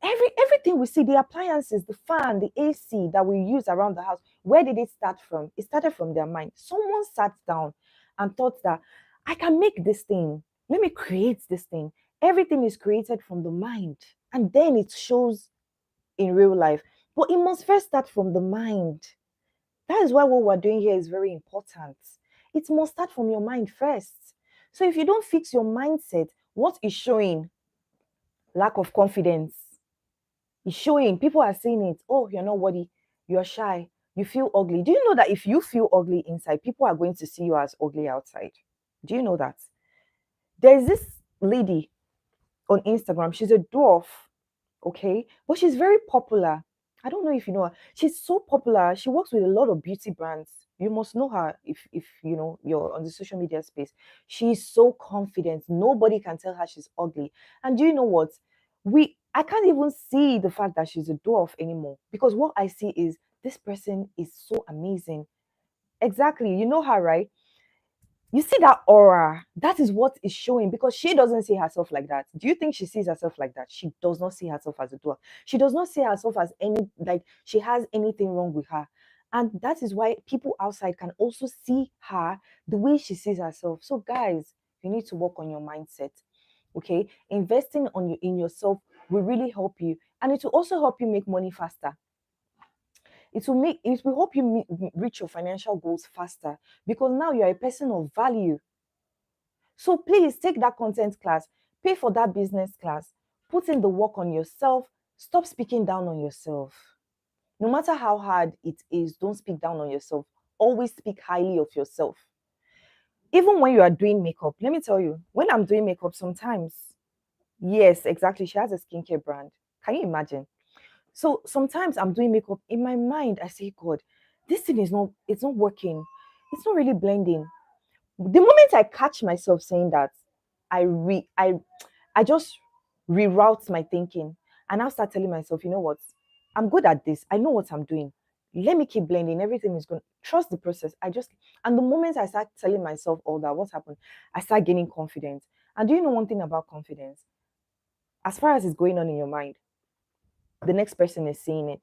Everything we see, the appliances, the fan, the AC that we use around the house, where did it start from? It started from their mind. Someone sat down and thought that I can make this thing. Let me create this thing. Everything is created from the mind, and then it shows in real life. But it must first start from the mind. That is why what we're doing here is very important. It must start from your mind first. So if you don't fix your mindset, what is showing? Lack of confidence. It's showing. People are saying it. Oh, you're not worthy. You're shy. You feel ugly. Do you know that if you feel ugly inside, people are going to see you as ugly outside? Do you know that? There's this lady on Instagram. She's a dwarf, okay? But she's very popular. I don't know if you know her. She's so popular. She works with a lot of beauty brands. You must know her if you know you're on the social media space. She's so confident. Nobody can tell her she's ugly. And do you know what? I can't even see the fact that she's a dwarf anymore because what I see is this person is so amazing. Exactly. You know her, right? You see that aura, that is what is showing because she doesn't see herself like that. Do you think she sees herself like that? She does not see herself as a dwarf. She does not see herself as any, like she has anything wrong with her. And that is why people outside can also see her the way she sees herself. So guys, you need to work on your mindset. Okay, investing on you in yourself will really help you, and it will also help you make money faster. It will help you reach your financial goals faster because now you are a person of value. So please take that content class, pay for that business class, put in the work on yourself, stop speaking down on yourself. No matter how hard it is, don't speak down on yourself. Always speak highly of yourself. Even when you are doing makeup, let me tell you, when I'm doing makeup sometimes, yes, exactly, she has a skincare brand. Can you imagine? So sometimes I'm doing makeup in my mind, I say, God, this thing is not, it's not working. It's not really blending. The moment I catch myself saying that, I re I just reroute my thinking and I'll start telling myself, you know what, I'm good at this. I know what I'm doing. Let me keep blending. Everything is going. Trust the process. And the moment I start telling myself all that, what happened? I start gaining confidence. And do you know one thing about confidence? As far as it's going on in your mind, the next person is seeing it.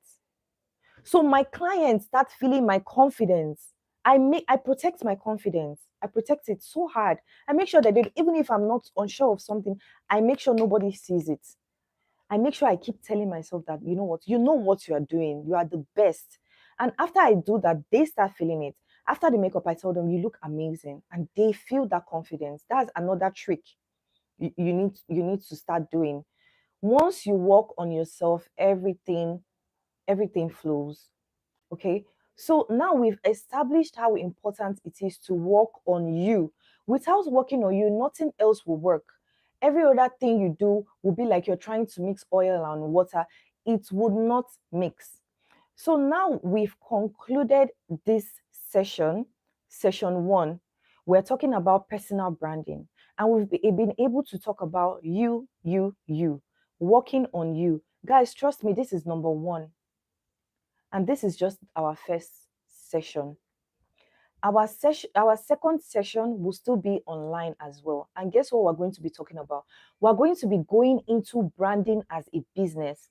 So my clients start feeling my confidence. I protect my confidence. I protect it so hard. I make sure that even if I'm not unsure of something, I make sure nobody sees it. I make sure I keep telling myself that you know what you are doing. You are the best. And after I do that, they start feeling it. After the makeup, I tell them you look amazing, and they feel that confidence. That's another trick you need to start doing. Once you work on yourself, everything flows. Okay. So now we've established how important it is to work on you. Without working on you, nothing else will work. Every other thing you do will be like you're trying to mix oil and water. It would not mix. So now we've concluded this session, session one. We're talking about personal branding, and we've been able to talk about you, working on you. Guys, trust me, this is number one. And this is just our first session. Our second session will still be online as well. And guess what we're going to be talking about? We're going to be going into branding as a business.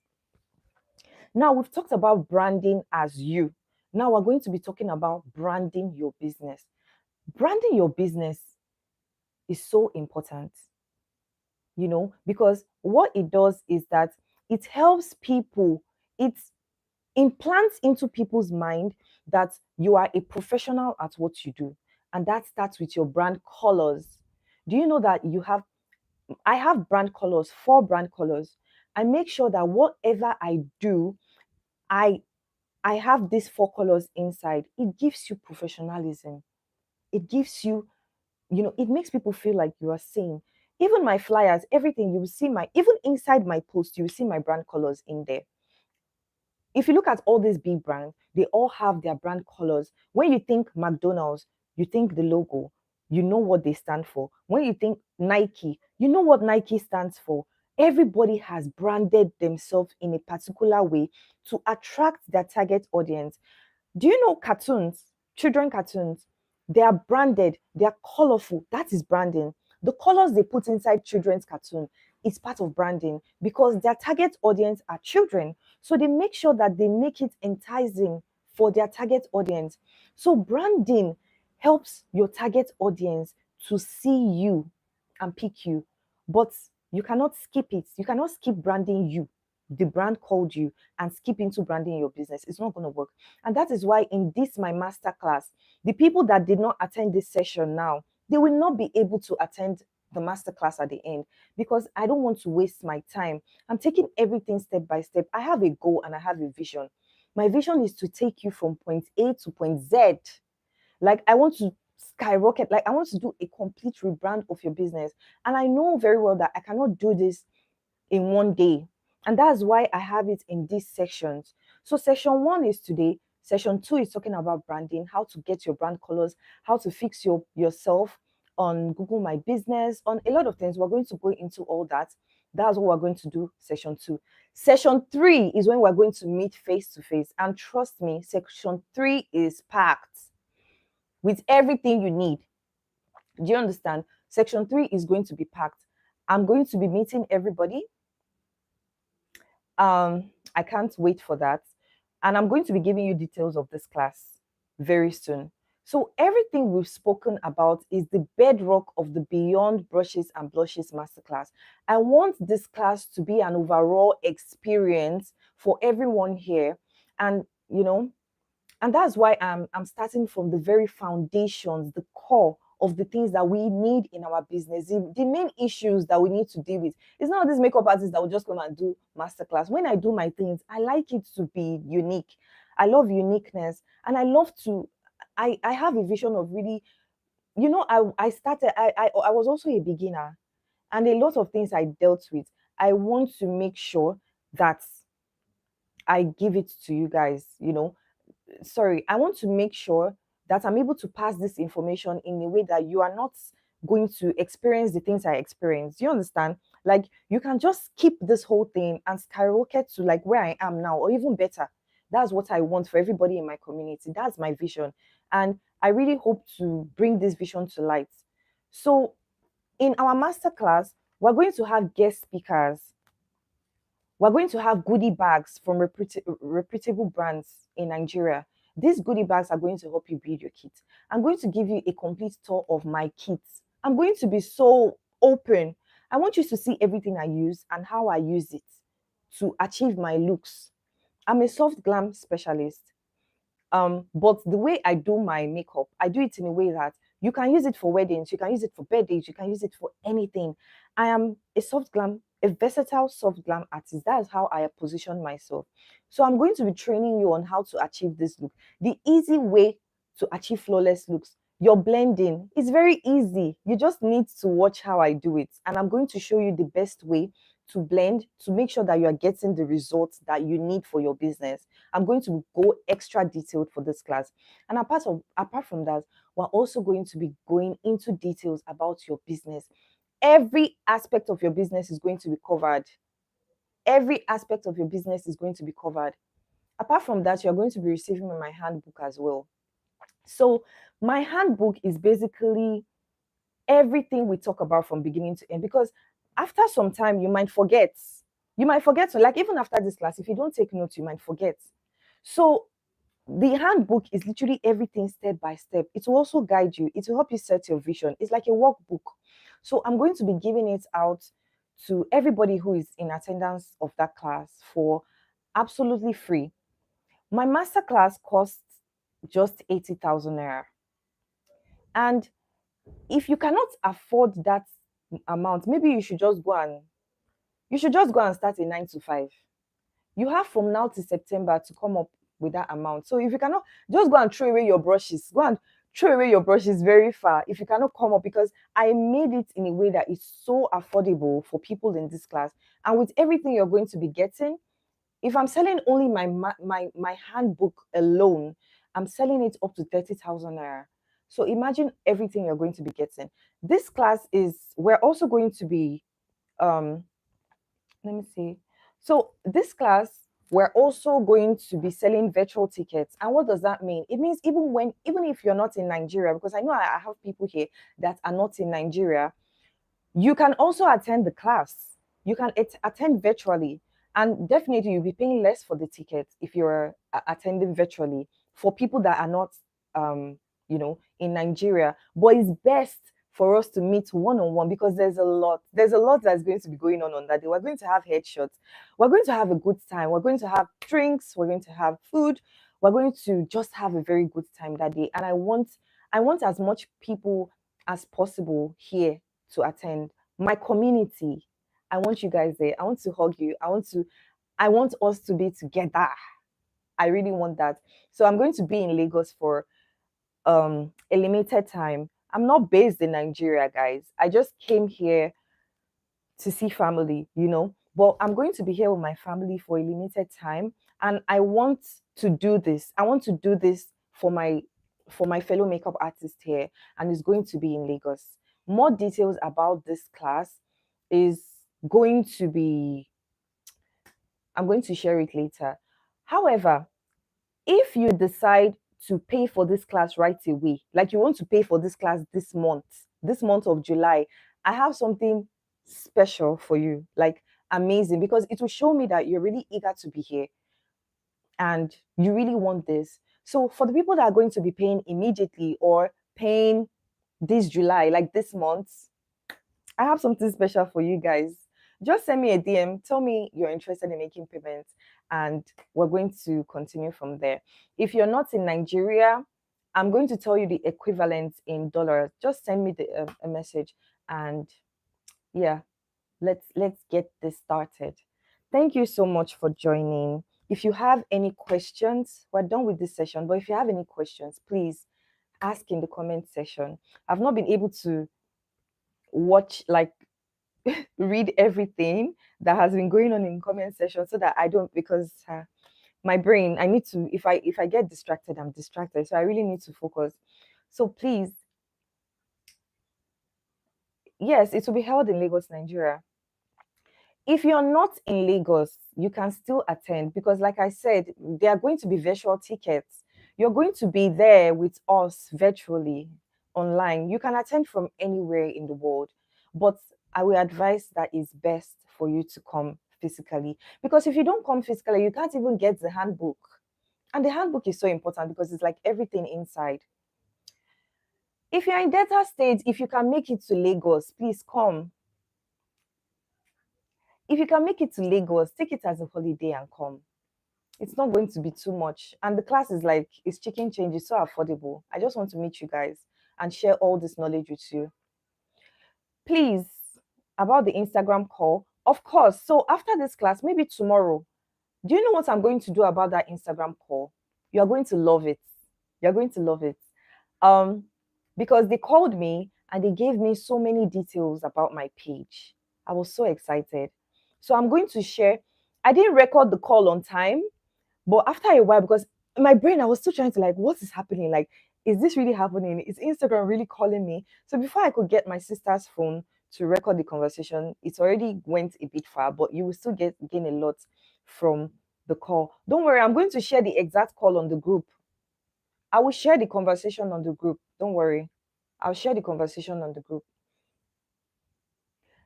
Now we've talked about branding as you. Now we're going to be talking about branding your business. Branding your business is so important, because what it does is that it helps people, it implants into people's mind that you are a professional at what you do. And that starts with your brand colors. Do you know that I have brand colors, 4 brand colors. I make sure that whatever I do, I I have these 4 colors inside. It gives you professionalism. It gives you, it makes people feel like you are seen. Even my flyers, everything, you will see even inside my post, you will see my brand colors in there. If you look at all these big brands, they all have their brand colors. When you think McDonald's, you think the logo, you know what they stand for. When you think Nike, you know what Nike stands for. Everybody has branded themselves in a particular way to attract their target audience. Do you know cartoons, children cartoons? They are branded, they are colorful. That is branding. The colors they put inside children's cartoon is part of branding because their target audience are children. So they make sure that they make it enticing for their target audience. So branding helps your target audience to see you and pick you. But you cannot skip it. You cannot skip branding you, the brand called you, and skip into branding your business. It's not going to work. And that is why in this, my masterclass, the people that did not attend this session now, they will not be able to attend the masterclass at the end because I don't want to waste my time. I'm taking everything step by step. I have a goal and I have a vision. My vision is to take you from point A to point Z. Like, I want to skyrocket, like, I want to do a complete rebrand of your business. And I know very well that I cannot do this in one day. And that's why I have it in these sections. So, section one is today. Section two is talking about branding, how to get your brand colors, how to fix yourself on Google My Business, on a lot of things. We're going to go into all that. That's what we're going to do, section two. Section three is when we're going to meet face to face. And trust me, section three is packed with everything you need. Do you understand? Section three is going to be packed. I'm going to be meeting everybody. I can't wait for that. And I'm going to be giving you details of this class very soon. So everything we've spoken about is the bedrock of the Beyond Brushes and Blushes Masterclass. I want this class to be an overall experience for everyone here. And, and that's why I'm starting from the very foundations, the core of the things that we need in our business, the main issues that we need to deal with. It's not this makeup artist that will just come and do masterclass. When I do my things, I like it to be unique. I love uniqueness, and I love to. I have a vision of really, I started. I was also a beginner, and a lot of things I dealt with. I want to make sure that I give it to you guys. Sorry, I want to make sure that I'm able to pass this information in a way that you are not going to experience the things I experience. You understand? Like, you can just keep this whole thing and skyrocket to like where I am now, or even better. That's what I want for everybody in my community. That's my vision. And I really hope to bring this vision to light. So, in our masterclass, we're going to have guest speakers. We're going to have goodie bags from reputable brands in Nigeria. These goodie bags are going to help you build your kit. I'm going to give you a complete tour of my kits. I'm going to be so open. I want you to see everything I use and how I use it to achieve my looks. I'm a soft glam specialist. But the way I do my makeup, I do it in a way that you can use it for weddings, you can use it for birthdays, you can use it for anything. I am a soft glam, a versatile soft glam artist. That is how I position myself. So I'm going to be training you on how to achieve this look. The easy way to achieve flawless looks. Your blending is very easy. You just need to watch how I do it. And I'm going to show you the best way to blend to make sure that you are getting the results that you need for your business. I'm going to go extra detailed for this class. And apart from that, we're also going to be going into details about your business. Every aspect of your business is going to be covered. Every aspect of your business is going to be covered. Apart from that, you're going to be receiving my handbook as well. So, my handbook is basically everything we talk about from beginning to end, because after some time you might forget. To, like, even after this class, if you don't take notes, you might forget. So the handbook is literally everything step by step. It will also guide you. It will help you set your vision. It's like a workbook. So I'm going to be giving it out to everybody who is in attendance of that class for absolutely free. My master class costs just 80,000 naira. And if you cannot afford that amount, maybe you should just go and start a 9 to 5. You have from now to September to come up with that amount. So if you cannot, just go and throw away your brushes. Go and throw away your brushes very far if you cannot come up, because I made it in a way that is so affordable for people in this class. And with everything you're going to be getting, if I'm selling only my handbook alone, I'm selling it up to 30,000 naira. So imagine everything you're going to be getting. This class is, we're also going to be um let me see. So this class, we're also going to be selling virtual tickets. And what does that mean? It means even if you're not in Nigeria, because I know I have people here that are not in Nigeria, you can also attend the class. You can attend virtually, and definitely you'll be paying less for the ticket if you're attending virtually for people that are not, in Nigeria. But it's best for us to meet one on one, because there's a lot that's going to be going on that day. We're going to have headshots. We're going to have a good time. We're going to have drinks. We're going to have food. We're going to just have a very good time that day. And I want as much people as possible here to attend. My community, I want you guys there. I want to hug you. I want us to be together. I really want that. So I'm going to be in Lagos for a limited time. I'm not based in Nigeria, guys. I just came here to see family, but I'm going to be here with my family for a limited time, and I want to do this. I want to do this for my fellow makeup artist here, and it's going to be in Lagos. More details about this class is going to be I'm going to share it later. However, if you decide to pay for this class right away, like you want to pay for this class this month of July, I have something special for you, like amazing, because it will show me that you're really eager to be here and you really want this. So, for the people that are going to be paying immediately or paying this July, like this month, I have something special for you guys. Just send me a DM, tell me you're interested in making payments, and we're going to continue from there. If you're not in Nigeria, I'm going to tell you the equivalent in dollars. Just send me a message, and yeah, let's get this started. Thank you so much for joining. If you have any questions, we're done with this session, but if you have any questions, please ask in the comment section. I've not been able to watch, like, read everything that has been going on in comment section, so that I don't, because my brain, I need to, if I get distracted, I'm distracted, so I really need to focus. So please, yes, it will be held in Lagos, Nigeria. If you're not in Lagos, you can still attend, because, like I said, there are going to be virtual tickets. You're going to be there with us virtually online. You can attend from anywhere in the world, but I will advise that it's best for you to come physically, because if you don't come physically, you can't even get the handbook. And the handbook is so important because it's like everything inside. If you're in Delta State, if you can make it to Lagos, please come. If you can make it to Lagos, take it as a holiday and come. It's not going to be too much. And the class is like, it's chicken change, it's so affordable. I just want to meet you guys and share all this knowledge with you. Please, about the Instagram call, of course. So after this class, maybe tomorrow, do you know what I'm going to do about that Instagram call? You're going to love it. You're going to love it. Um, because they called me and they gave me so many details about my page. I was so excited. So I'm going to share. I didn't record the call on time, but after a while, because in my brain, I was still trying to, like, what is happening? Like, is this really happening? Is Instagram really calling me? So before I could get my sister's phone to record the conversation, it already went a bit far, but you will still gain a lot from the call. Don't worry, I'm going to share the exact call on the group. I will share the conversation on the group. Don't worry. I'll share the conversation on the group.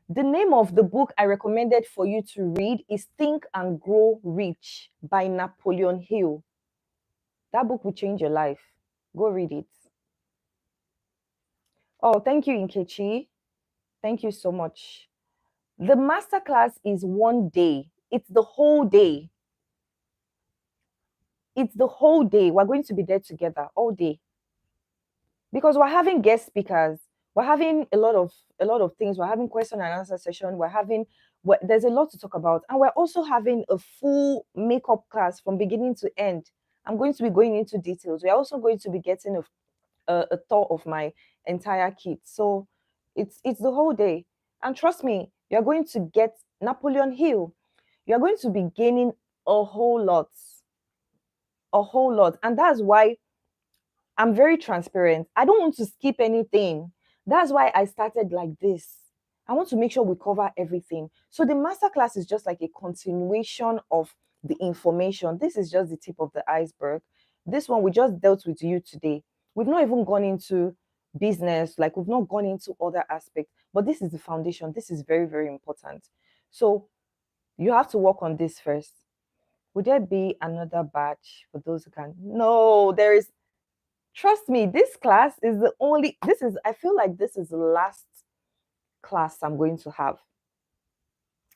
The name of the book I recommended for you to read is Think and Grow Rich by Napoleon Hill. That book will change your life. Go read it. Oh, thank you, Inkechi. Thank you so much. The masterclass is one day. It's the whole day. It's the whole day. We're going to be there together all day, because we're having guest speakers. We're having a lot of things. We're having question and answer session. There's a lot to talk about, and we're also having a full makeup class from beginning to end. I'm going to be going into details. We're also going to be getting a tour of my entire kit. So it's the whole day. And trust me, you're going to get Napoleon Hill. You're going to be gaining a whole lot. A whole lot. And that's why I'm very transparent. I don't want to skip anything. That's why I started like this. I want to make sure we cover everything. So the masterclass is just like a continuation of the information. This is just the tip of the iceberg. This one we just dealt with you today. We've not even gone into business, like we've not gone into other aspects, but this is the foundation. This is very, very important. So you have to work on this first. Would there be another batch for those who can? No, there is. Trust me, this class is I feel like this is the last class I'm going to have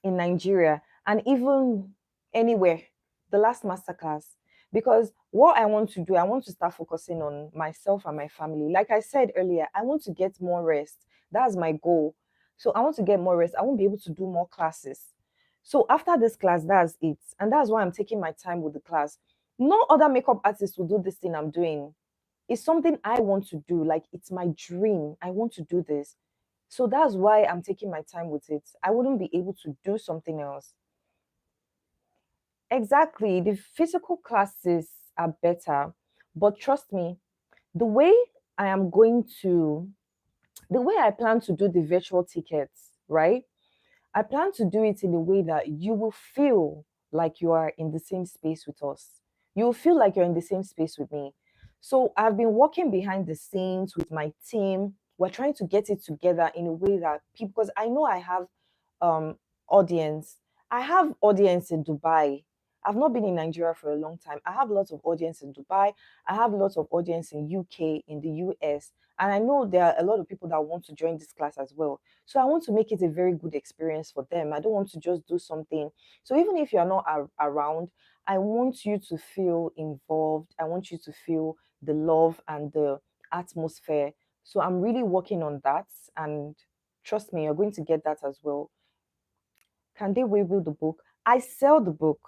in Nigeria and even anywhere, the last masterclass. Because what I want to do, I want to start focusing on myself and my family. Like I said earlier, I want to get more rest. That's my goal. So I want to get more rest. I won't be able to do more classes. So after this class, that's it. And that's why I'm taking my time with the class. No other makeup artist will do this thing I'm doing. It's something I want to do. Like, it's my dream. I want to do this. So that's why I'm taking my time with it. I wouldn't be able to do something else. Exactly. The physical classes are better. But trust me, the way I am going to, the way I plan to do the virtual tickets, right? I plan to do it in a way that you will feel like you are in the same space with us. You will feel like you're in the same space with me. So I've been working behind the scenes with my team. We're trying to get it together in a way that people, because I know I have um audience. I have audience in Dubai. I've not been in Nigeria for a long time. I have lots of audience in Dubai. I have lots of audience in UK, in the US, and I know there are a lot of people that want to join this class as well. So I want to make it a very good experience for them. I don't want to just do something. So even if you're not around, I want you to feel involved. I want you to feel the love and the atmosphere. So I'm really working on that. And trust me, you're going to get that as well. Can they waybill the book? I sell the book.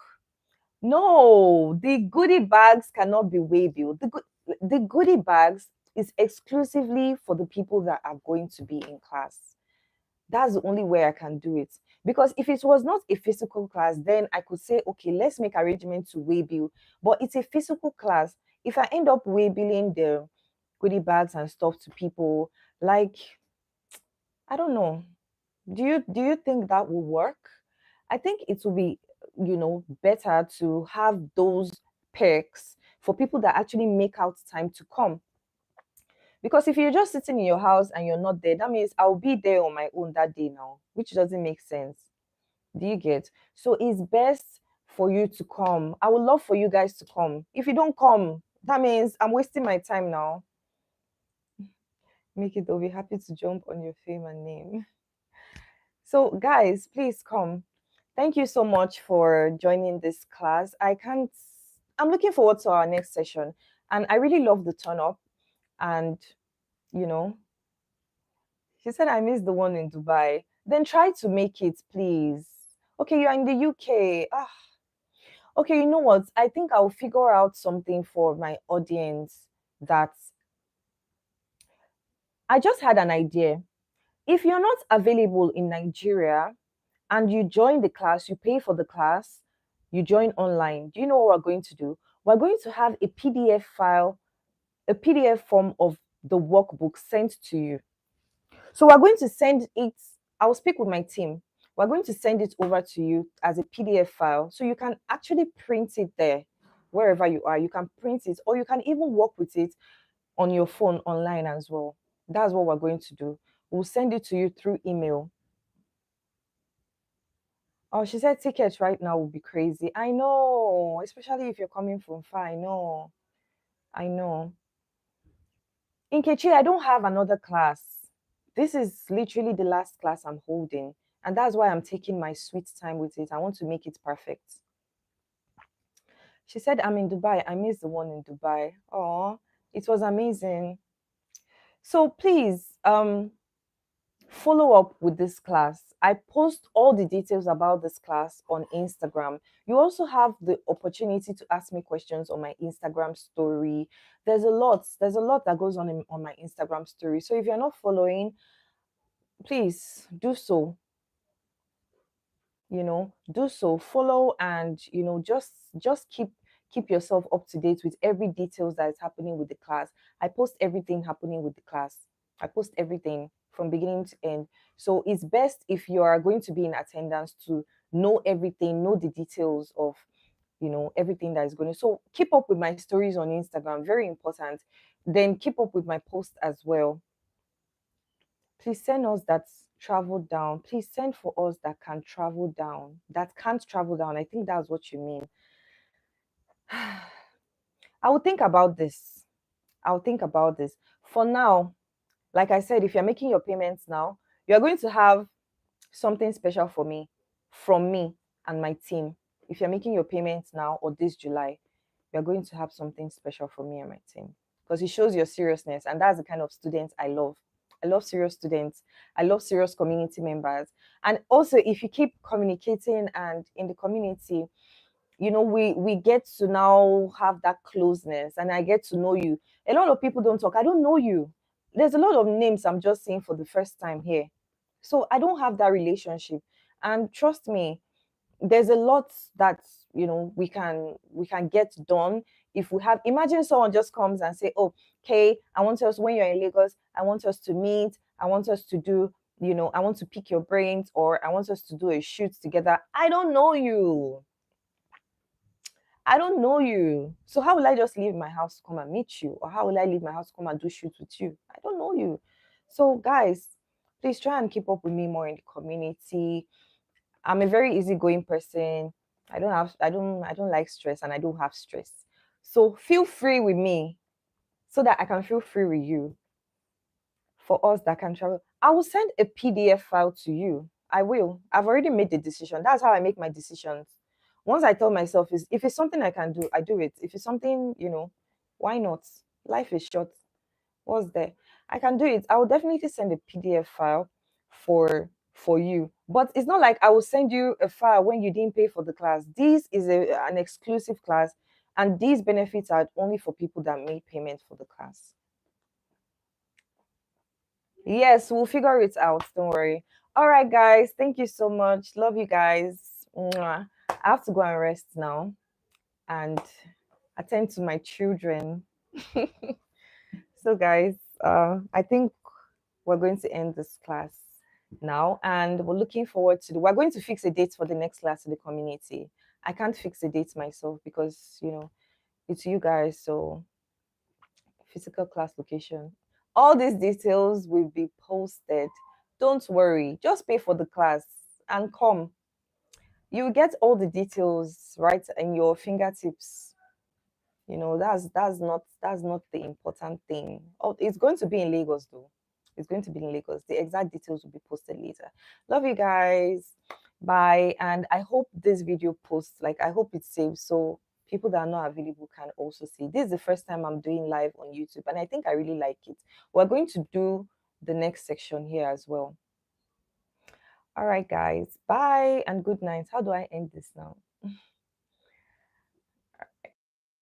No, the goodie bags cannot be waybill. The goodie bags is exclusively for the people that are going to be in class. That's the only way I can do it. Because if it was not a physical class, then I could say, okay, let's make arrangement to waybill. But it's a physical class. If I end up waybilling the goodie bags and stuff to people, like, I don't know. Do you think that will work? I think it will be, better to have those perks for people that actually make out time to come. Because if you're just sitting in your house and you're not there, that means I'll be there on my own that day now, which doesn't make sense. Do you get? So it's best for you to come. I would love for you guys to come. If you don't come, that means I'm wasting my time now. Make it, they'll be happy to jump on your fame and name. So, guys, please come. Thank you so much for joining this class. I'm looking forward to our next session. And I really love the turn up. And, you know, she said, I missed the one in Dubai. Then try to make it, please. Okay, you're in the UK. Okay, you know what? I think I'll figure out something for my audience that I just had an idea. If you're not available in Nigeria and you join the class, you pay for the class, you join online, do you know what we're going to do? We're going to have a PDF file, a PDF form of the workbook sent to you. So we're going to send it, I'll speak with my team. We're going to send it over to you as a PDF file so you can actually print it there wherever you are. You can print it or you can even work with it on your phone online as well. That's what we're going to do. We'll send it to you through email. Oh, she said tickets right now will be crazy. I know, especially if you're coming from far. I know. I know. In Kechi, I don't have another class. This is literally the last class I'm holding. And that's why I'm taking my sweet time with it. I want to make it perfect. She said, I'm in Dubai. I missed the one in Dubai. Oh, it was amazing. So please, follow up with this class. I post all the details about this class on Instagram. You also have the opportunity to ask me questions on my Instagram story. There's a lot that goes on on my Instagram story. So if you're not following, please do so. Do so, follow, and just keep yourself up to date with every details that is happening with the class. I post everything happening with the class. I post everything from beginning to end. So it's best if you are going to be in attendance to know everything, know the details of everything that is going to. So keep up with my stories on Instagram, very important. Then keep up with my post as well. Please send us that travel down. Please send for us that can travel down. That can't travel down. I think that's what you mean. I will think about this. I'll think about this. For now, like I said, if you're making your payments now, you're going to have something special for me, from me and my team. If you're making your payments now or this July, you're going to have something special for me and my team because it shows your seriousness. And that's the kind of students I love. I love serious students. I love serious community members. And also, if you keep communicating and in the community, we get to now have that closeness, and I get to know you. A lot of people don't talk. I don't know you. There's a lot of names I'm just seeing for the first time here. So I don't have that relationship. And trust me, there's a lot that we can get done if we have. Imagine someone just comes and say, oh, okay, I want us, when you're in Lagos, I want us to meet, I want us to do, I want to pick your brains, or I want us to do a shoot together. I don't know you. So how will I just leave my house to come and meet you? Or how will I leave my house to come and do shoots with you? I don't know you. So guys, please try and keep up with me more in the community. I'm a very easygoing person. I don't like stress, and I don't have stress. So feel free with me so that I can feel free with you. For us that can travel, I will send a PDF file to you. I will. I've already made the decision. That's how I make my decisions. Once I tell myself, is if it's something I can do, I do it. If it's something, why not? Life is short. What's there? I can do it. I will definitely send a PDF file for you. But it's not like I will send you a file when you didn't pay for the class. This is an exclusive class, and these benefits are only for people that made payment for the class. Yes, we'll figure it out. Don't worry. All right, guys. Thank you so much. Love you guys. Mwah. I have to go and rest now and attend to my children. So, guys, I think we're going to end this class now, and we're looking forward to we're going to fix a date for the next class in the community. I can't fix a date myself because it's you guys. So physical class location, all these details will be posted. Don't worry, just pay for the class and come. You get all the details right in your fingertips. That's not the important thing. Oh, it's going to be in Lagos though. It's going to be in Lagos. The exact details will be posted later. Love you guys. Bye. And I hope this video posts, like, I hope it saves so people that are not available can also see. This is the first time I'm doing live on YouTube, and I think I really like it. We're going to do the next section here as well. All right, guys. Bye and good night. How do I end this now?